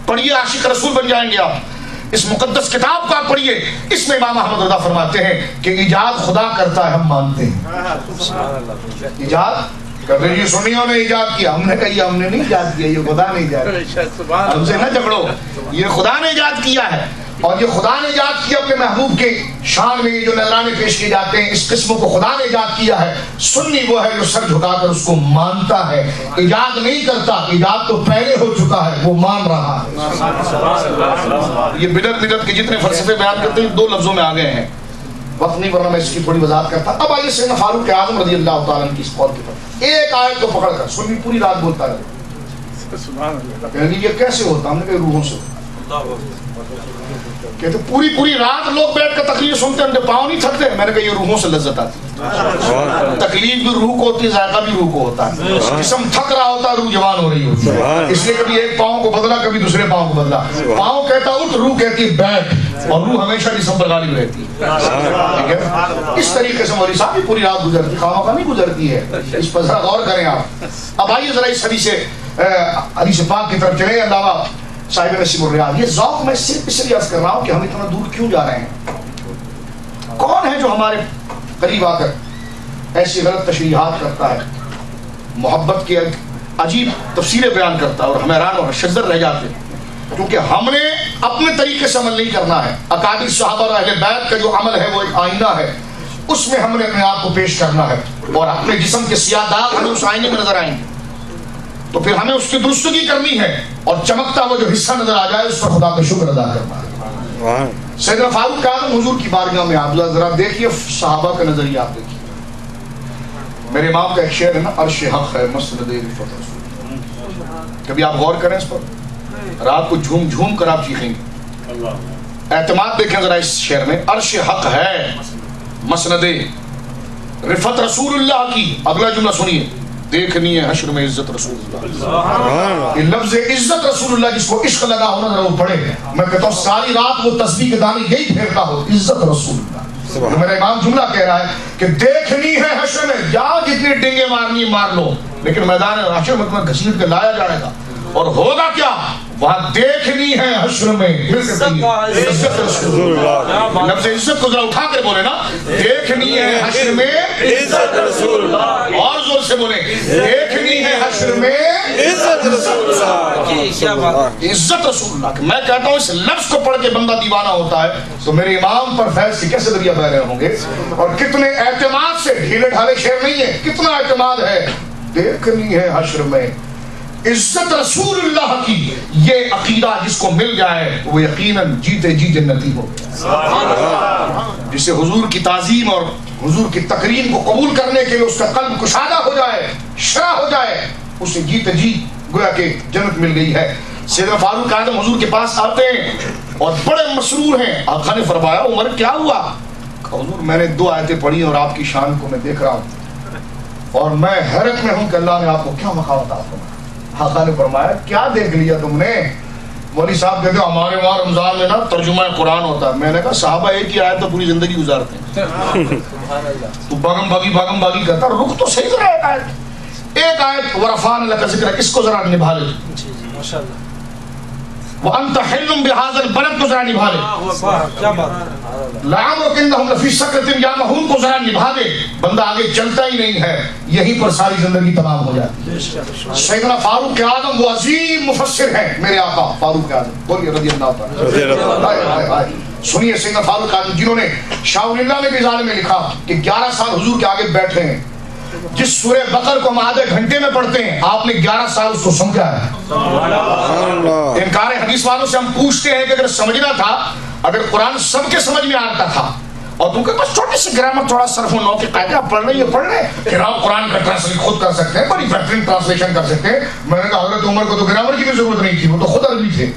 پڑھیے عاشق رسول بن جائیں گے آپ. اس مقدس کتاب کو آپ پڑھیے. اس میں امام احمد رضا فرماتے ہیں کہ ایجاد خدا کرتا ہے، ہم مانتے ہیں. ایجاد کبھی یہ سنیوں نے ایجاد کیا، ہم نے کہا یہ ہم نے نہیں ایجاد کیا، یہ خدا نے ایجاد کیا. ہم سے نہ جھگڑو، یہ خدا نے ایجاد کیا ہے، اور یہ خدا نے ایجاد کیا. اپنے محبوب کے شان میں جو نذرانے پیش کیے جاتے ہیں، اس قسم کو خدا نے ایجاد کیا ہے. سنی وہ ہے جو سر جھکا کر اس کو مانتا ہے، ایجاد نہیں کرتا. ایجاد تو پہلے ہو چکا ہے، وہ مان رہا ہے. یہ بدعت کے جتنے فلسفے بیان کرتے ہیں 2 لفظوں میں آ گئے ہیں، وقت نہیں ورنہ میں اس کی تھوڑی وضاحت کرتا. اب آئیے سیدنا فاروق اعظم رضی اللہ تعالیٰ عنہ کی اس قول کے پر ایک آیت کو پکڑ کر سنی پوری رات بولتا رہے. کہنے یہ کیسے ہوتا؟ ہم نے کہا روحوں سے. کہتے پوری رات لوگ بیٹھ کر تقریر سنتے ہیں، ان کے پاؤں نہیں تھکتے. میں نے کہا یہ روحوں سے لذت آتی ہے. تکلیف بھی روح کو ہوتی ہے، ذائقہ بھی روح کو ہوتا ہے. جسم تھک رہا ہوتا ہے، روح جوان ہو رہی ہوتی ہے. اس لیے کبھی ایک پاؤں کو بدلا، کبھی دوسرے پاؤں کو بدلا. پاؤں کہتا اٹھ، روح کہتی ہے بیٹھ، اور روح ہمیشہ جسم پر غالب رہتی ہے. اس طریقے سے مولوی صاحب پوری رات گزرتی، خواہ نہیں گزرتی ہے. اس پر ذرا غور کریں آپ. اب آئیے ذرا اس حدیث پاک کی طرف چلیں. اللہ صاحب نصیب الریاض. یہ ذوق میں صرف اس لیے عرض کر رہا ہوں کہ ہم اتنا دور کیوں جا رہے ہیں. کون ہے جو ہمارے قریب آ کر ایسی غلط تشریحات کرتا ہے، محبت کی عجیب تفسیریں بیان کرتا ہے، اور ہم حیران اور شجر رہ جاتے ہیں. کیونکہ ہم نے اپنے طریقے سے عمل نہیں کرنا ہے. اکابر صحابہ اور اہل بیت کا جو عمل ہے وہ ایک آئینہ ہے، اس میں ہم نے اپنے آپ کو پیش کرنا ہے، اور اپنے جسم کے سیاہ داغ ہمیں اس آئینے میں نظر آئیں گے، تو پھر ہمیں اس کی درستگی کرنی ہے، اور چمکتا وہ جو حصہ نظر آ جائے اس پر خدا کا شکر ادا کرنا ہے. سیدنا فاروق اعظم حضور کی بارگاہ میں آپ ذرا دیکھیے صحابہ کا نظریہ. آپ دیکھیے میرے امام کا ایک شعر ہے نا، عرش حق ہے مسند رفعت رسول. کبھی آپ غور کریں اس پر، رات کو جھوم جھوم کر آپ چیخیں گے. اعتماد دیکھیں ذرا اس شعر میں، عرش حق ہے مسند رفعت رسول اللہ کی. اگلا جملہ سنیے، دیکھنی ہے حشر میں عزت رسول اللہ. یہ لفظ عزت رسول اللہ جس کو عشق لگا ہونا ذرا وہ پڑھے. میں کہتا ہوں ساری رات وہ تسبیح کے دانے یہی پھیرتا ہو، عزت رسول اللہ. میرا امام جملہ کہہ رہا ہے کہ دیکھنی ہے حشر میں، جاؤ جتنی ڈنگے مارنی مار لو، لیکن میدان حشر میں تمہیں گھسیٹ کے لایا جائے گا. اور ہوگا کیا؟ وہاں دیکھنی ہے حشر میں عزت رسول اللہ. لفظ عزت کو ذرا اٹھا کر بولے نا، دیکھنی ہے حشر میں عزت رسول اللہ. اور زور سے بولے، دیکھنی ہے حشر میں عزت رسول اللہ. عزت رسول اللہ. میں کہتا ہوں اس لفظ کو پڑھ کے بندہ دیوانہ ہوتا ہے تو میرے امام پر فیض کے کیسے ذریعہ بہ رہے ہوں گے. اور کتنے اعتماد سے، ڈھیلے ڈھالے شعر نہیں ہے، کتنا اعتماد ہے. دیکھنی ہے حشر میں عزت رسول اللہ کی. یہ عقیدہ جس کو مل جائے وہ یقیناً جیتے جی جنتی ہو گیا. جسے حضور کی تعظیم اور حضور کی تقریم کو قبول کرنے کے لیے اس کا قلب کشادہ ہو جائے، شرح ہو جائے، اسے جیتے جی گویا کہ جنت مل گئی ہے. سیدنا فاروق اعظم حضور کے پاس آتے ہیں اور بڑے مسرور ہیں. آقا نے فرمایا عمر کیا ہوا؟ حضور میں نے 2 آیتیں پڑھی اور آپ کی شان کو میں دیکھ رہا ہوں اور میں حیرت میں ہوں کہ اللہ نے آپ کو کیا مقام عطا فرمایا. آقا نے فرمایا کیا دیکھ لیا تم نے؟ مولوی صاحب کہتے ہمارے وہاں رمضان میں نا ترجمہ قرآن ہوتا ہے. میں نے کہا صحابہ ایک ہی آیت تو پوری زندگی گزارتے ہیں. تو بھاگم بھاگی کرتا رخ تو صحیح ذرا ایک آیت ورفان لک ذکر اس کو ذرا نبھا لے.
ماشاءاللہ.
وانت حل بهذا البلد کو ذرا نبھا لے.
کیا بات.
لعمرک انہم لفی سکرۃ یعمہون کو ذرا نبھا دے. بندہ آگے چلتا ہی نہیں ہے, یہیں پر ساری زندگی تمام ہو جاتی ہے. سیدنا فاروق اعظم وہ عظیم مفسر ہیں میرے آقا فاروق اعظم بولیے رضی اللہ تعالی. سنیے سیدنا فاروق اعظم جنہوں نے شاہ ولی اللہ نے بھی رسالے میں لکھا کہ 11 سال حضور کے آگے بیٹھے ہیں. جس سورہ بقر کو ہم آدھے گھنٹے میں پڑھتے ہیں آپ نے 11 سال اس کو سمجھا ہے. انکار حدیث والوں سے ہم پوچھتے ہیں کہ اگر سمجھنا تھا, اگر قرآن سب کے سمجھ میں آتا تھا اور تم کے پاس چھوٹی سی گرامر تھوڑا صرف و نو کے قاعدے آپ پڑھ لیں یہ پڑھ لیں پھر آپ قرآن کا ٹرانسلیٹ خود کر سکتے ہیں, بڑی بہترین ٹرانسلیشن کر سکتے ہیں. میں نے کہا حضرت عمر کو تو گرامر کی بھی ضرورت نہیں تھی, وہ تو خود عربی تھے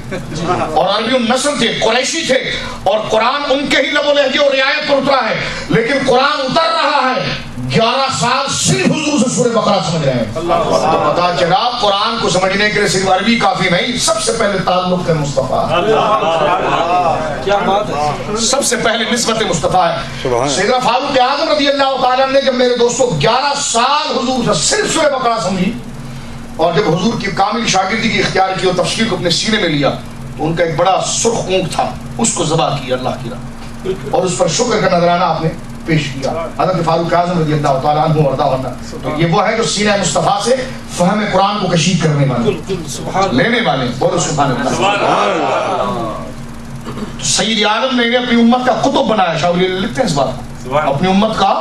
اور عربی النسل تھے, قریشی تھے اور قرآن ان کے ہی لب و لہجے اور رعایت پر اترا ہے. لیکن قرآن اتر رہا ہے 11 سال صرف حضور سے سورہ بقرہ سمجھ رہے ہیں. تو پتا چلا قرآن کو سمجھنے کے لیے صرف عربی کافی نہیں, سب سے پہلے تعلق ہے مصطفیٰ.
کیا بات ہے.
سب سے پہلے نسبت مصطفیٰ ہے. سیدنا فاروق اعظم رضی اللہ تعالیٰ نے جب میرے دوستوں 11 سال حضور سے صرف سورہ بقرہ سمجھی اور جب حضور کی کامل شاگردی کی اختیار کی اور تفسیر کو اپنے سینے میں لیا تو ان کا ایک بڑا سرخ اونٹ تھا, اس کو ذبح کیا اللہ کی راہ اور اس پر شکر کا نذرانہ آپ نے پیش کیا. حضرت فاروق اعظم رضی اللہ تعالیٰ عنہ وارضاہ عنہ تو یہ وہ ہے جو سینہ مصطفیٰ سے فہم قرآن کو کشید کرنے والے لینے والے. بولو سبحان اللہ. سید عالم نے اپنی امت کا قطب بنایا. شاہ ولی اللہ لکھتے ہیں اس بات کو, اپنی امت کا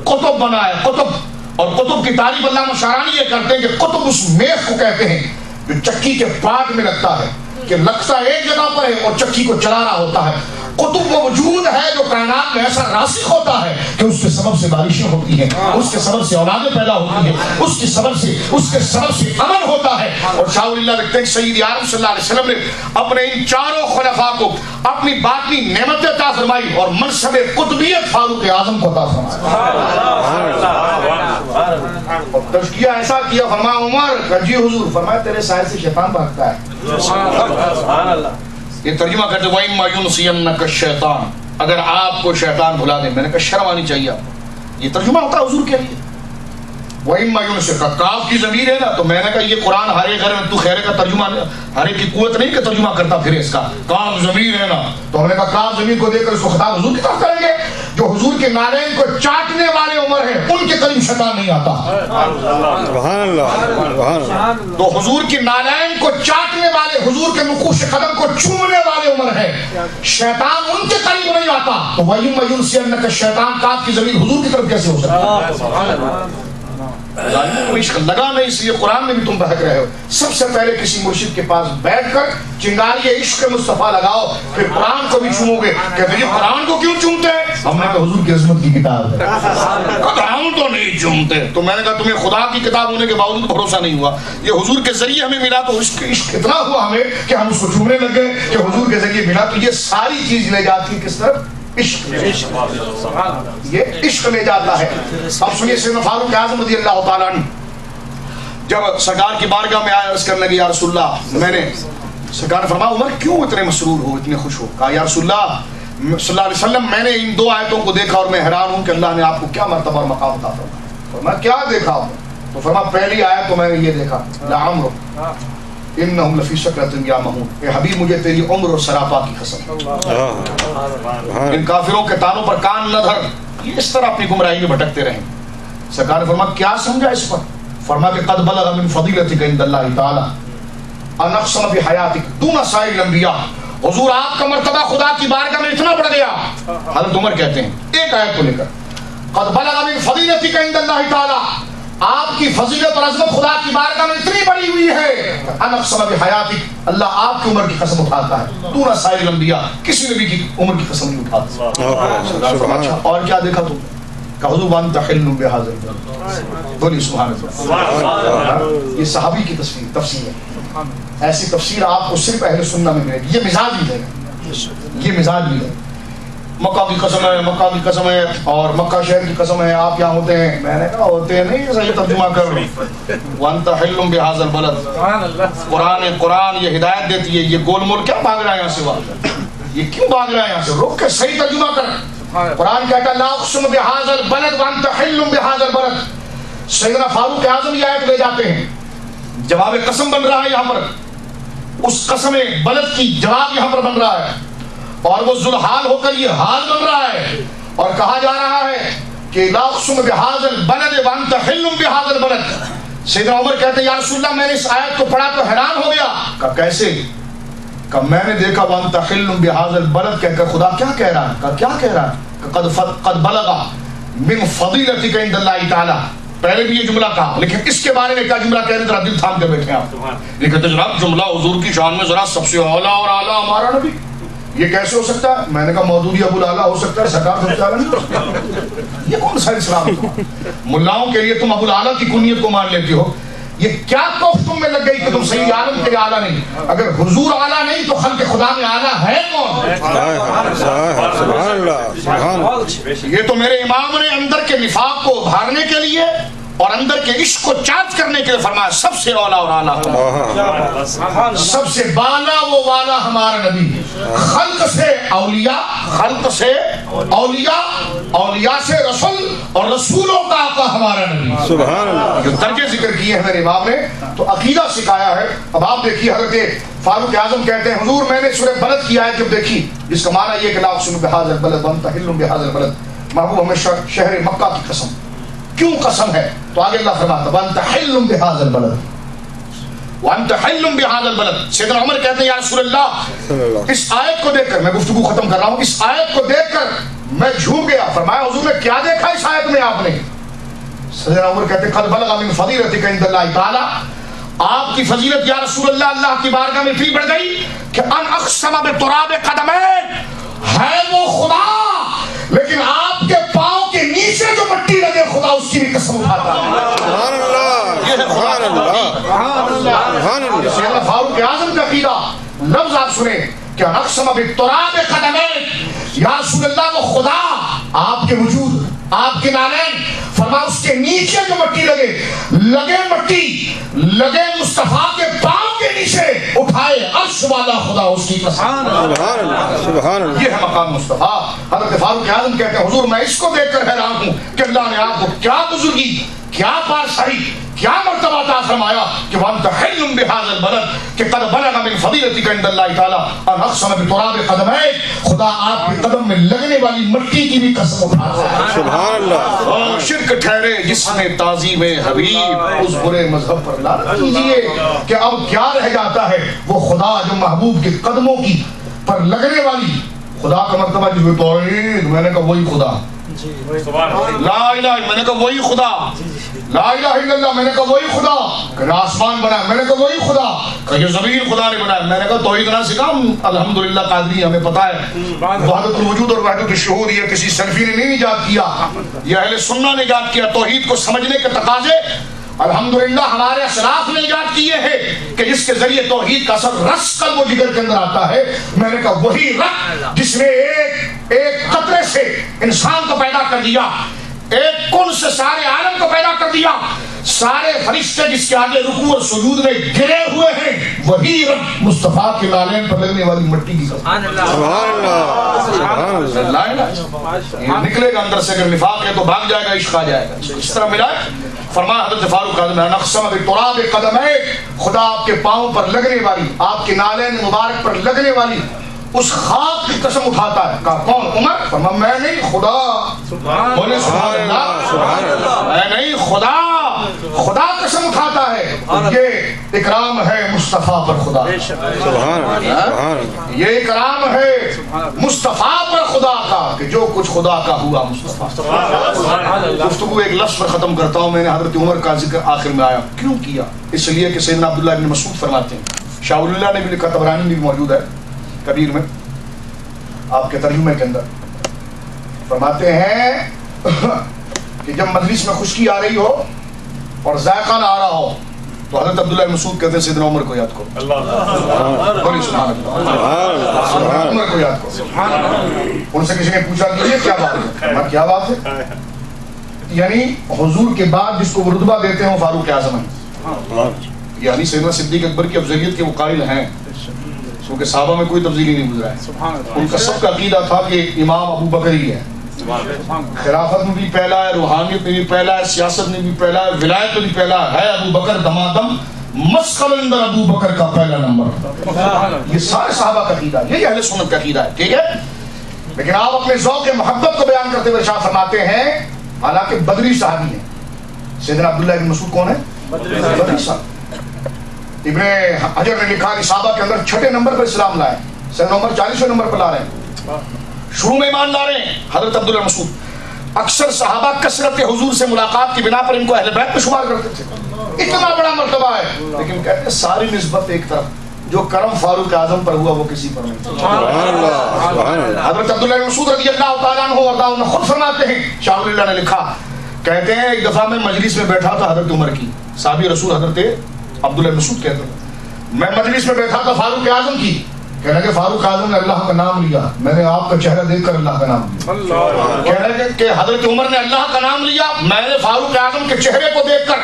قطب بنایا. قطب اور قطب کی تعریف علامہ شعرانی یہ کرتے ہیں کہ قطب اس میخ کو کہتے ہیں جو چکی کے پاٹ میں لگتا ہے کہ لگتا ایک جگہ پر ہے اور چکی کو چلا رہا ہوتا ہے. قطب وہ وجود ہے جو کائنات میں ایسا راسخ ہوتا ہے کہ اس کے سبب سے بارشیں ہوتی ہیں, اس کے سبب سے اولادیں پیدا ہوتی ہیں, اس کے سبب سے امن ہوتا ہے. اور شاہ ولی اللہ لکھتے ہیں کہ سید عالم صلی اللہ علیہ وسلم نے اپنے ان چاروں خلفاء کو اپنی باطنی نعمت عطا فرمائی اور منصب قطبیت فاروق اعظم کو عطا فرمایا. اور تزکیہ ایسا کیا, فرمایا عمر جی حضور, فرمایا تیرے سائے سے شیطان بھاگتا ہے.
سبحان اللہ.
یہ ترجمہ کرتے وَإِمَّا يُنْسِيَنَّكَ الشَّيْطَانُ, اگر آپ کو شیطان بھلا دے. میں نے کہا شرم آنی چاہیے آپ کو, یہ ترجمہ ہوتا ہے حضور کے لیے. وَإِمَّا يُنْسِيَنَّكَ کاف کی ضمیر ہے نا, تو میں نے کہا یہ قرآن ہر ایک گھر میں تو خیر کا ترجمہ, ہر ایک کی قوت نہیں کہ ترجمہ کرتا پھر اس کا, کاف ضمیر ہے نا. تو ہم نے کہا کاف ضمیر کو دیکھ کر اس کو خطاب حضور کی طرف کریں گے. جو حضور کے نالین کو چاٹنے والے عمر ہیں ان کے قریب شیطان نہیں آتا.
سبحان اللہ, سبحان اللہ.
تو حضور کی نالین کو چاٹنے والے, حضور کے نقوش قدم کو چومنے والے عمر ہیں, شیطان ان کے قریب نہیں آتا. تو وَإِمَّا يُنْسِيَنَّكَ الشَّيْطَانُ کاف کی ضمیر حضور کی طرف کیسے ہو سکتا ہے؟ عشق لگا نہیں, اس لیے قرآن میں بھی تم بہک رہے ہو. سب سے پہلے کسی مرشد کے پاس بیٹھ کر چنگاری عشق مصطفیٰ لگاؤ, پھر قرآن کو بھی چومو گے. کہتے ہیں قرآن کو کیوں چومتے ہیں؟ ہم نے کہا حضور کی عظمت کی کتاب ہے. قرآن تو نہیں چومتے. تو میں نے کہا تمہیں خدا کی کتاب ہونے کے باوجود بھروسہ نہیں ہوا, یہ حضور کے ذریعے ہمیں ملا تو عشق اتنا ہوا ہمیں کہ ہم اس کو چومنے لگ گئے کہ حضور کے ذریعے ملا. تو یہ ساری چیز لے جاتی ہے کس طرف؟ عشق. یہ عشق لے جاتا ہے. اب سنیے سیدنا فاروق اعظم رضی اللہ تعالیٰ عنہ جب سرکار کی بارگاہ میں آیا, عرض کرنے لگے یا رسول اللہ, میں نے سرکار نے فرمایا عمر کیوں اتنے مسرور ہو, اتنے خوش ہو؟ کہا یا رسول اللہ صلی اللہ علیہ وسلم میں نے ان 2 آیتوں کو دیکھا اور میں حیران ہوں کہ اللہ نے آپ کو کیا مرتبہ اور مقام عطا فرمایا. فرمایا کیا دیکھا ہوں؟ تو فرمایا پہلی آیت تو میں نے یہ دیکھا لعمرک انہم لفی سکرۃ یعمہون, اے حبیب مجھے تیری عمر اور سراپا کی قسم, ان کافروں کے تانوں پر کان نہ دھر, یہ اس طرح اپنی گمراہی میں بھٹکتے رہیں. سرکار نے فرمایا کیا سمجھا اس پر؟ فرمایا کہ قد بلغ من فضیلتک عند اللہ تعالی ان اقسم بحیاتک دون سائر الانبیاء. حضور آپ کا مرتبہ خدا کی بارگاہ میں اتنا بڑھ گیا. حضرت عمر کہتے ہیں ایک آیت کو لے کر قد بلغ من فضیلتک عند اللہ تعالی, آپ کی فضیلت اور عظمت خدا کی بارگاہ میں اتنی بڑی ہوئی ہے. ان اقسم بحیاتک, اللہ آپ کی عمر کی قسم اٹھاتا ہے دون سائر الانبیاء, کسی نبی کی عمر کی قسم نہیں اٹھاتا. اور کیا دیکھا تم؟ کہ حضور وانت حل بہذا البلد. بولی سبحان اللہ. یہ صحابی کی تفسیر ہے. ایسی تفسیر آپ کو صرف اہل سنت میں ملے گی. یہ مزاج بھی ہے, یہ مزاج بھی ہے. مکہ کی قسم ہے, مکہ کی قسم ہے, اور مکہ شہر کی قسم ہے, آپ یہاں ہوتے ہیں. میں نے کہا ہوتے ہیں نہیں, صحیح ترجمہ کر وانت حل بہذا البلد. قرآن یہ ہدایت دیتی ہے. یہ گول مول کیا بھاگ رہا ہے یہاں سے, یہ کیوں بھاگ رہا ہے یہاں سے؟ رک کے صحیح ترجمہ کر. قرآن کہتا ہے لا اقسم بہذا البلد وانت حل بہذا البلد. سیدنا فاروق اعظم یہ آیت لے جاتے ہیں, جواب قسم بن رہا ہے یہاں پر, اس قسم بلد کی جواب یہاں پر بن رہا ہے, اور وہ ذوالحال ہو کر یہ حال بن رہا ہے, اور کہا جا رہا ہے کہ لا اقسم بہذا البلد وانت حل بہذا البلد. سیدنا عمر کہتے ہیں یا رسول اللہ میں نے اس آیت کو پڑھا تو حیران ہو گیا. کہا کیسے؟ کہ میں نے دیکھا وانت حل بہذا البلد کہہ کر خدا کیا کہہ رہا ہے. کہا کیا کہہ رہا ہے؟ قد بلغ من فضیلتک عند اللہ تعالی. پہلے بھی یہ جملہ کہا, لیکن اس کے بارے میں کیا جملہ کہہ رہے ذرا دل تھام کے بیٹھے آپ. لیکن جناب جملہ حضور کی شان میں ذرا سب سے اولا اور اعلیٰ ہمارا نبی, یہ کیسے ہو سکتا ہے؟ میں نے کہا مودودی ابو الاعلیٰ ہو سکتا ہے, سرکار سب سے اعلیٰ نہیں ہو سکتا. یہ کون سا اسلام ہے؟ ملاؤں کے لیے تم ابو الاعلیٰ کی کنیت کو مان لیتے ہو. یہ کیا توف تم میں لگ گئی کہ تم صحیح عالم کے اعلیٰ نہیں؟ اگر حضور اعلیٰ نہیں تو خلق خدا میں اعلیٰ ہے کون؟ یہ تو میرے امام نے اندر کے نفاق کو ابھارنے کے لیے اور اندر کے عشق کو چارج کرنے کے لیے فرمایا سب سے اولا اور اعلیٰ, سب سے بالا وہ والا ہمارا نبی. خلق سے اولیاء, خلق سے اولیاء, اولیاء سے رسول, اور رسولوں کا آقا ہمارا نبی. سبحان اللہ. جو درجے ذکر کیے ہیں میرے امام نے تو عقیدہ سکھایا ہے. اب آپ دیکھیے حضرت فاروق اعظم کہتے ہیں حضور میں نے سورہ بلد کی آیت جب دیکھی جس کا معنی یہ کہ لا اقسم بہذا البلد وانت حل بہذا البلد, محبوب ہمیں شہر مکہ کی قسم. کیوں قسم ہے؟ تو آگے اللہ فرماتا وانت حل بہذا البلد, وانت حل بہذا البلد. سیدنا عمر کہتے ہیں یا رسول اللہ اس آیت کو دیکھ کر, میں گفتگو ختم کر رہا ہوں, اس آیت کو دیکھ کر میں جھوم گیا. فرمایا حضور نے کیا دیکھا اس آیت میں آپ نے؟ سیدنا عمر کہتے ہیں قد بلغ من فضیلتک عند اللہ تعالی, آپ کی فضیلت یا رسول اللہ اللہ کی بارگاہ میں اتنی بڑھ گئی کہ ان اقسم بتراب قدمین, ہے وہ خدا لیکن آپ کے پاؤں کے نیچے جو مٹی لگے خدا اس کی بھی قسم اٹھاتا ہے. سبحان اللہ, یہ ہے سبحان اللہ, سبحان اللہ. سیدنا فاروق اعظم کا عقیدہ لفظ آپ سنیں کہ اقسم بالتراب قدمین, یا رسول اللہ وہ خدا آپ کے وجود, آپ کے نالین, فرما اس کے نیچے جو مٹی لگے مٹی لگے مصطفیٰ کے پاؤں کے نیچے اٹھائے عرش والا خدا اس کی قسم. سبحان اللہ, سبحان اللہ. یہ ہے مقام مصطفیٰ. حضرت فاروق اعظم کہتے ہیں حضور میں اس کو دیکھ کر حیران ہوں کہ اللہ نے آپ کو کیا بزرگی, کیا بادشاہی, کیا مرتبہ عطا فرمایا کہ وانت حل بہذا البلد, کہ قد بلغ من فضیلتک عند اللہ تعالی ان اقسم بتراب قدمین, خدا آپ کے قدم میں لگنے والی مٹی کی بھی قسم اٹھاتا ہے. سبحان اللہ. شرک ٹھہرے جس میں تعظیم حبیب, اس برے مذہب پر لعنت کیجیے کہ اب کیا رہ جاتا ہے. وہ خدا جو محبوب کے قدموں کی پر لگنے والی خدا کا مرتبہ جس میں توحید, میں نے کہا وہی خدا, لا الہ, میں نے کہا وہی خدا, لا الہ الا اللہ, میں نے کہا وہی خدا, کہ آسمان بنا, میں نے کہا وہی خدا, کہ یہ زمین خدا نے بنایا, میں نے کہا توحید نہ سکھا. الحمدللہ قادری ہمیں پتہ ہے وحدت الوجود اور وحدت الشہود یہ کسی سلفی نے نہیں ایجاد کیا, یہ اہل سنہ نے ایجاد کیا. توحید کو سمجھنے کے تقاضے الحمدللہ ہمارے اسلاف نے ایجاد کیے ہیں کہ جس کے ذریعے توحید کا اثر رس قلب و جگر کے اندر آتا ہے. میں نے کہا وہی رب جس نے ایک قطرے سے انسان کو پیدا کر دیا, ایک کن سے سارے عالم کو پیدا کر دیا, سارے فرشتے جس کے آگے رکوع اور سجود میں گرے ہوئے ہیں, وہی رب مصطفیٰ کے نالین پر لگنے والی مٹی کی قسم. سبحان اللہ, سبحان اللہ. یہ نکلے گا اندر سے, اگر نفاق ہے تو بھاگ جائے گا, عشق آ جائے گا. اس طرح ملا ہے. فرمایا حضرت فاروق اعظم اقسم بالتراب قدمین, خدا آپ کے پاؤں پر لگنے والی, آپ کے نالین مبارک پر لگنے والی اس خاک کی قسم اٹھاتا ہے. کہا کون؟ عمر. فرمایا میں نہیں خدا. بولے سبحان اللہ, میں نہیں خدا, خدا قسم اٹھاتا ہے. یہ اکرام ہے مصطفیٰ پر خدا, سبحان اللہ, یہ اکرام ہے مصطفیٰ پر خدا کا کہ جو کچھ خدا کا ہوا مصطفیٰ. گفتگو ایک لفظ پر ختم کرتا ہوں. میں نے حضرت عمر کا ذکر آخر میں آیا کیوں کیا؟ اس لیے کہ سیدنا عبداللہ ابن مسعود فرماتے ہیں, شاہ ولی اللہ نے بھی لکھا, طبرانی میں بھی موجود ہے کبیر میں آپ کے ترجمے کے اندر, فرماتے ہیں کہ جب مجلس میں خشکی آ رہی ہو اور ذائقہ نہ آ رہا ہو تو حضرت عبداللہ بن مسعود کہتے ہیں سیدنا عمر کو یاد کرو. بولیے سبحان اللہ. عمر کو یاد کرو. ان سے کسی نے پوچھا کہ یہ کیا بات ہے؟ کیا بات ہے؟ یعنی حضور کے بعد جس کو وہ رتبہ دیتے ہیں وہ فاروق اعظم ہیں. یعنی سیدنا صدیق اکبر کی افضلیت کے وہ قائل ہیں کیونکہ صحابہ میں کوئی تبدیلی نہیں گزرا ہے. ان کا سب کا عقیدہ تھا کہ امام ابو بکر ہی ہے. خلافت میں بھی پہلا ہے, روحانیت میں بھی پہلا ہے, سیاست میں بھی پہلا ہے, ولایت میں بھی پہلا ہے. ابو بکر دمادم مسخل اندر ابو بکر کا پہلا نمبر. یہ سارے صحابہ کا عقیدہ ہے, یہی اہل سنت کا عقیدہ ہے. ٹھیک ہے. لیکن آپ اپنے ذوق محبت کو بیان کرتے ہوئے ارشاد فرماتے ہیں حالانکہ بدری صحابی ہیں. سیدنا عبداللہ بن مسعود کون ہے؟ بدری صحابی. ابن حجر نے لکھا کہ صحابہ کے اندر چھٹے نمبر پر اسلام لائے. سیدنا عمر 40ویں نمبر پر لا رہے ہیں. شروع میں ایمان لا رہے ہیں حضرت عبداللہ مسعود. اکثر صحابہ کثرت حضور سے ملاقات کی بنا پر ان کو اہل بیت میں شمار کرتے تھے. اتنا بڑا مرتبہ ہے. لیکن کہتے ہیں ساری نسبت ایک طرف, جو کرم فاروق اعظم پر ہوا وہ کسی پر نہیں. حضرت عبداللہ مسعود رضی اللہ تعالیٰ عنہ خود فرماتے ہیں, شاہ ولی اللہ نے لکھا, کہتے ہیں ایک دفعہ میں مجلس میں بیٹھا تھا حضرت عمر کی, صحابی رسول حضرت عبداللہ مسعود کہتے ہیں میں مجلس میں بیٹھا تھا فاروق اعظم کی. کہنے کہ فاروق اعظم نے اللہ کا نام لیا, میں نے آپ کا چہرہ دیکھ کر اللہ کا نام لیا. کہنے کہ حضرت عمر نے اللہ کا نام لیا, میں نے فاروق اعظم کے چہرے کو دیکھ کر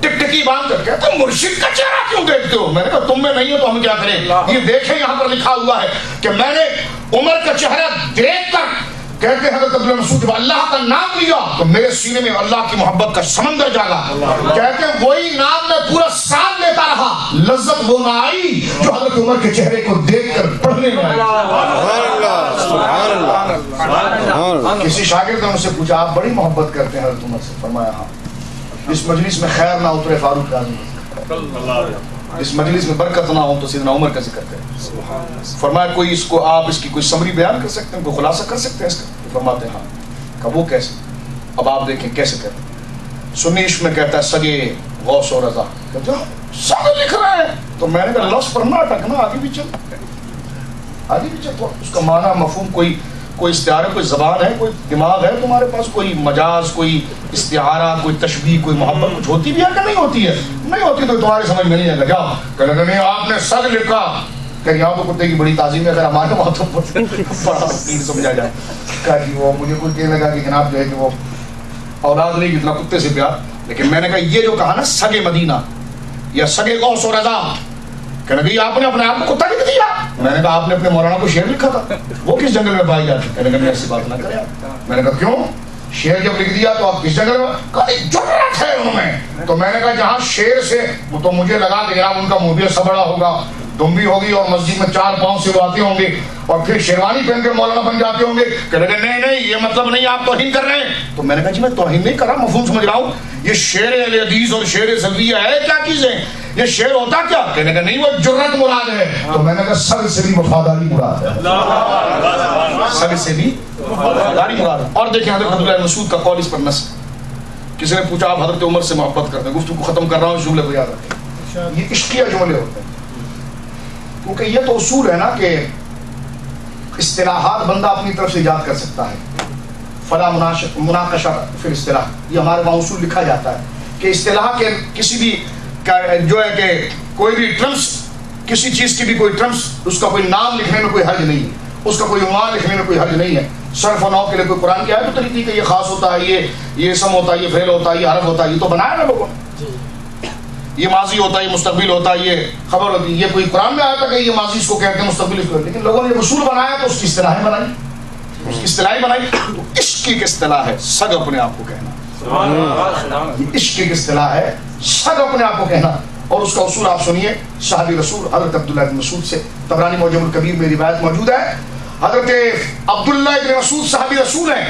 ٹکٹکی باندھ کر کہتے ہیں مرشد کا چہرہ کیوں دیکھتے ہو؟ میں نے کہا تم میں نہیں ہو تو ہم کیا کریں. یہ دیکھیں یہاں پر لکھا ہوا ہے کہ میں نے عمر کا چہرہ دیکھ کر, کہتے ہیں حضرت عبداللہ مسعود جب اللہ کا نام لیا تو میرے سینے میں اللہ کی محبت کا سمندر جاگا. کہتے ہیں وہی نام میں پورا سال لیتا رہا, لذت وہ نہ آئی جو حضرت عمر کے چہرے کو دیکھ کر پڑھنے میں آئی. کسی شاگرد نے ان سے پوچھا آپ بڑی محبت کرتے ہیں حضرت عمر سے؟ فرمایا ہاں. اس مجلس میں خیر نہ اترے فاروق اعظم, اس مجلس میں برکت نہ ہو تو سیدنا عمر کا ذکر کریں. فرمایا کوئی اس کو آپ اس کی کوئی سمری بیان کر سکتے ہیں, کوئی خلاصہ کر سکتے ہیں اس کا؟ فرماتے ہیں ہاں. کہ وہ کیسے؟ اب آپ دیکھیں کیسے کرتے ہیں. سنی عشق میں کہتا ہے سگے غوث و رضا, سب لکھ رہے ہیں. تو میں نے کہا لفظ پر نہ اٹکنا, آگے بھی چل, آگے بھی چل. تو اس کا معنی مفہوم کوئی استعارہ, کوئی زبان ہے, کوئی دماغ ہے تمہارے پاس, کوئی مجاز, کوئی استعارہ, کوئی تشبیہ, کوئی محبت کچھ ہوتی بھی ہے کہ نہیں ہوتی ہے؟ نہیں ہوتی تو تمہارے سمجھ میں نہیں آئے گا. جاؤ کہ نہیں آپ نے سگ لکھا, کہ یہاں تو کتے کی بڑی تعظیم ہے, اگر ہمارے وہاں تو بڑا سمجھا جائے. کہا کہ وہ مجھے کچھ کہنے لگا کہ جناب جو ہے کہ وہ اولاد نہیں جتنا کتے سے پیار. لیکن میں نے کہا یہ جو کہا نا سگے مدینہ یا سگے غوث و رضا, کہنے کہ آپ نے اپنے آپ کو کتا لکھ دیا. میں نے کہا آپ نے اپنے مولانا کو شعر لکھا تھا, وہ کس جنگل میں پائی جاتی؟ کہنے کہ ایسی بات نہ کریں. میں نے کہا کیوں؟ شعر جب لکھ دیا تو آپ کس جنگل میں؟ کہا جرات ہے ان میں. تو میں نے کہا جہاں شعر سے تو مجھے لگا کہ جناب ان کا منہ بھی سبڑا ہوگا, دمبی ہوگی, اور مسجد میں 4 پاؤں سے وہ آتے ہوں گے اور پھر شیروانی پہن کے مولانا بن جاتے ہوں گے. کہنے کہ نہیں یہ مطلب نہیں, آپ توہین کر رہے ہیں. تو میں نے کہا جی میں توہین نہیں کر رہا, مفہوم سمجھ رہا ہوں. یہ شعر اہل حدیث اور شعر سلویہ ہے کیا چیزیں؟ یہ شعر ہوتا کیا؟ کہنے کہ نہیں وہ جرت مراد ہے. تو میں نے کہا سر سے بھی وفاداری مراد ہے, سر سے بھی وفاداری مراد ہے. اور دیکھیں حضرت عبداللہ مسعود کا قول اس پر نص. کسی نے پوچھا آپ حضرت عمر سے محبت کرتے ہیں, گفتگو کو ختم کر رہا ہوں, جملے کو یاد رکھیں. یہ عشقیہ جملے ہوتے ہیں, کیونکہ یہ تو اصول ہے نا کہ اصطلاحات بندہ اپنی طرف سے ایجاد کر سکتا ہے. فلا مناقشہ فی الاصطلاح, یہ ہمارے وہاں اصول لکھا جاتا ہے کہ اصطلاح کے کسی بھی جو ہے کہ کوئی بھی ٹرمز, کسی چیز کی بھی کوئی ٹرمز, اس کا کوئی نام لکھنے میں کوئی حرج نہیں ہے, اس کا کوئی عنوان لکھنے میں کوئی حرج نہیں ہے. صرف و نو کے لیے کوئی قرآن کی آیت تو لکھی کہ یہ خاص ہوتا ہے, یہ اسم ہوتا ہے, یہ فعل ہوتا ہے, یہ حرف ہوتا ہے, یہ تو بنایا نا لوگوں نے. یہ ماضی ہوتا ہے, یہ مستقبل ہوتا ہے, یہ خبر ہوتی ہے. یہ کوئی قرآن میں آیا تھا کہ یہ ماضی اس کو کہتے ہیں, مستقبل اس کو, لیکن لوگوں نے یہ اصول بنایا تو اس کی اصطلاحیں بنائی, اس کی اصطلاحیں بنائی. تو عشق کی اصطلاح ہے سگ اپنے آپ کو کہنا, یہ عشق کی اصطلاح ہے سگ اپنے آپ کو کہنا. اور اس کا اصول آپ سنیے صحابی رسول حضرت عبداللہ بن مسعود سے. طبرانی معجم الکبیر میں روایت موجود ہے. حضرت عبداللہ بن مسعود صحابی رسول ہیں,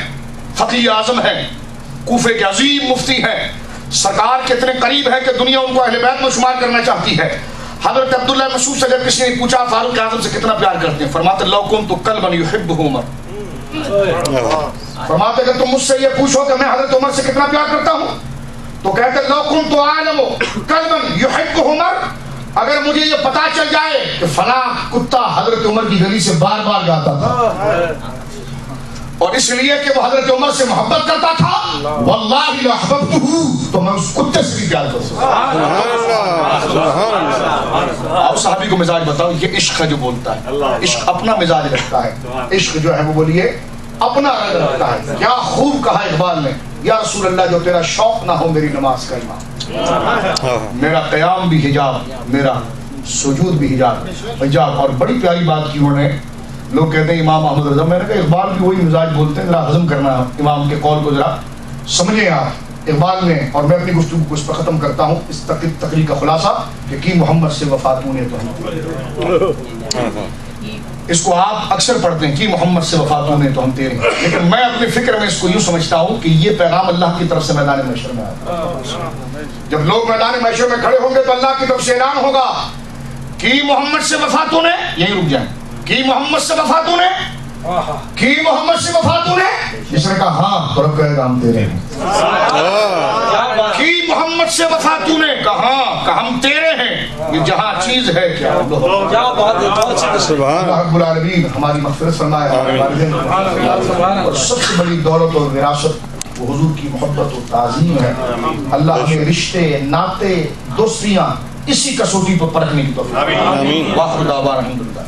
فقیہ اعظم ہیں, کوفے کے عظیم مفتی ہیں, سرکار کے اتنے قریب ہے کہ دنیا ان کو اہل بیت میں شمار کرنا چاہتی ہے. حضرت عبداللہ مسعود سے جب کسی نے پوچھا فاروق اعظم سے کتنا پیار کرتے ہیں, فرماتے لو کنت قلبا يحبه عمر, فرماتے کہ تم مجھ سے یہ پوچھو کہ میں حضرت عمر سے کتنا پیار کرتا ہوں, تو کہتے لو کنت اعلم قلبا يحبه عمر, اگر مجھے یہ پتا چل جائے کہ فلاں کتا حضرت عمر کی گلی سے بار بار جاتا تھا, اور اس لیے کہ وہ حضرت عمر سے محبت کرتا تھا، واللہ لأحببتہ، تو میں اس کتے سے بھی پیار کروں۔ اور صحابی کو مزاج بتاؤ، یہ عشق ہے جو بولتا ہے، عشق اپنا مزاج رکھتا ہے، عشق جو ہے وہ بولیے اپنا رنگ رکھتا ہے۔ کیا خوب کہا اقبال نے، یا رسول اللہ جو تیرا شوق نہ ہو میری نماز کا امام، میرا قیام بھی حجاب، میرا سجود بھی حجاب۔ اور بڑی پیاری بات کی انہوں نے، لوگ کہتے ہیں امام احمد رضا، میں نے کہا اقبال بھی وہی مزاج بولتے ہیں، ذرا ہضم کرنا امام کے قول کو، ذرا سمجھیں آپ اقبال نے۔ اور میں اپنی گفتگو کو اس پر ختم کرتا ہوں، اس تقریر کا خلاصہ کہ کی محمد سے وفاتوں نے تو ہم، اس کو آپ اکثر پڑھتے ہیں کہ محمد سے وفاتوں نے تو ہم تیرے، لیکن میں اپنی فکر میں اس کو یوں سمجھتا ہوں کہ یہ پیغام اللہ کی طرف سے میدان محشر میں آتا ہے۔ جب لوگ میدان محشر میں کھڑے ہوں گے تو اللہ کی طرف سے اعلان ہوگا کہ محمد سے وفاتوں نے، یہیں رک جائیں، کہ محمد سے وفاتوں نے، کہ محمد سے وفاتوں نے، جس نے کہا ہاں تو رب کہے گا ہم تیرے ہیں، کہ محمد سے وفاتوں نے کہا کہ ہم تیرے ہیں، یہ جہاں چیز ہے کیا
بات ہے،
سبحان اللہ۔ رب العالمین ہماری مغفرت فرمائے، ہمارے والدین اور سب سے بڑی دولت اور وراثت وہ حضور کی محبت و تعظیم ہے۔ اللہ ہمیں رشتے، ناطے، دوستیاں اسی کسوٹی پر پرکھنے کی توفیق۔ آمین۔ واخر دعوانا الحمدللہ۔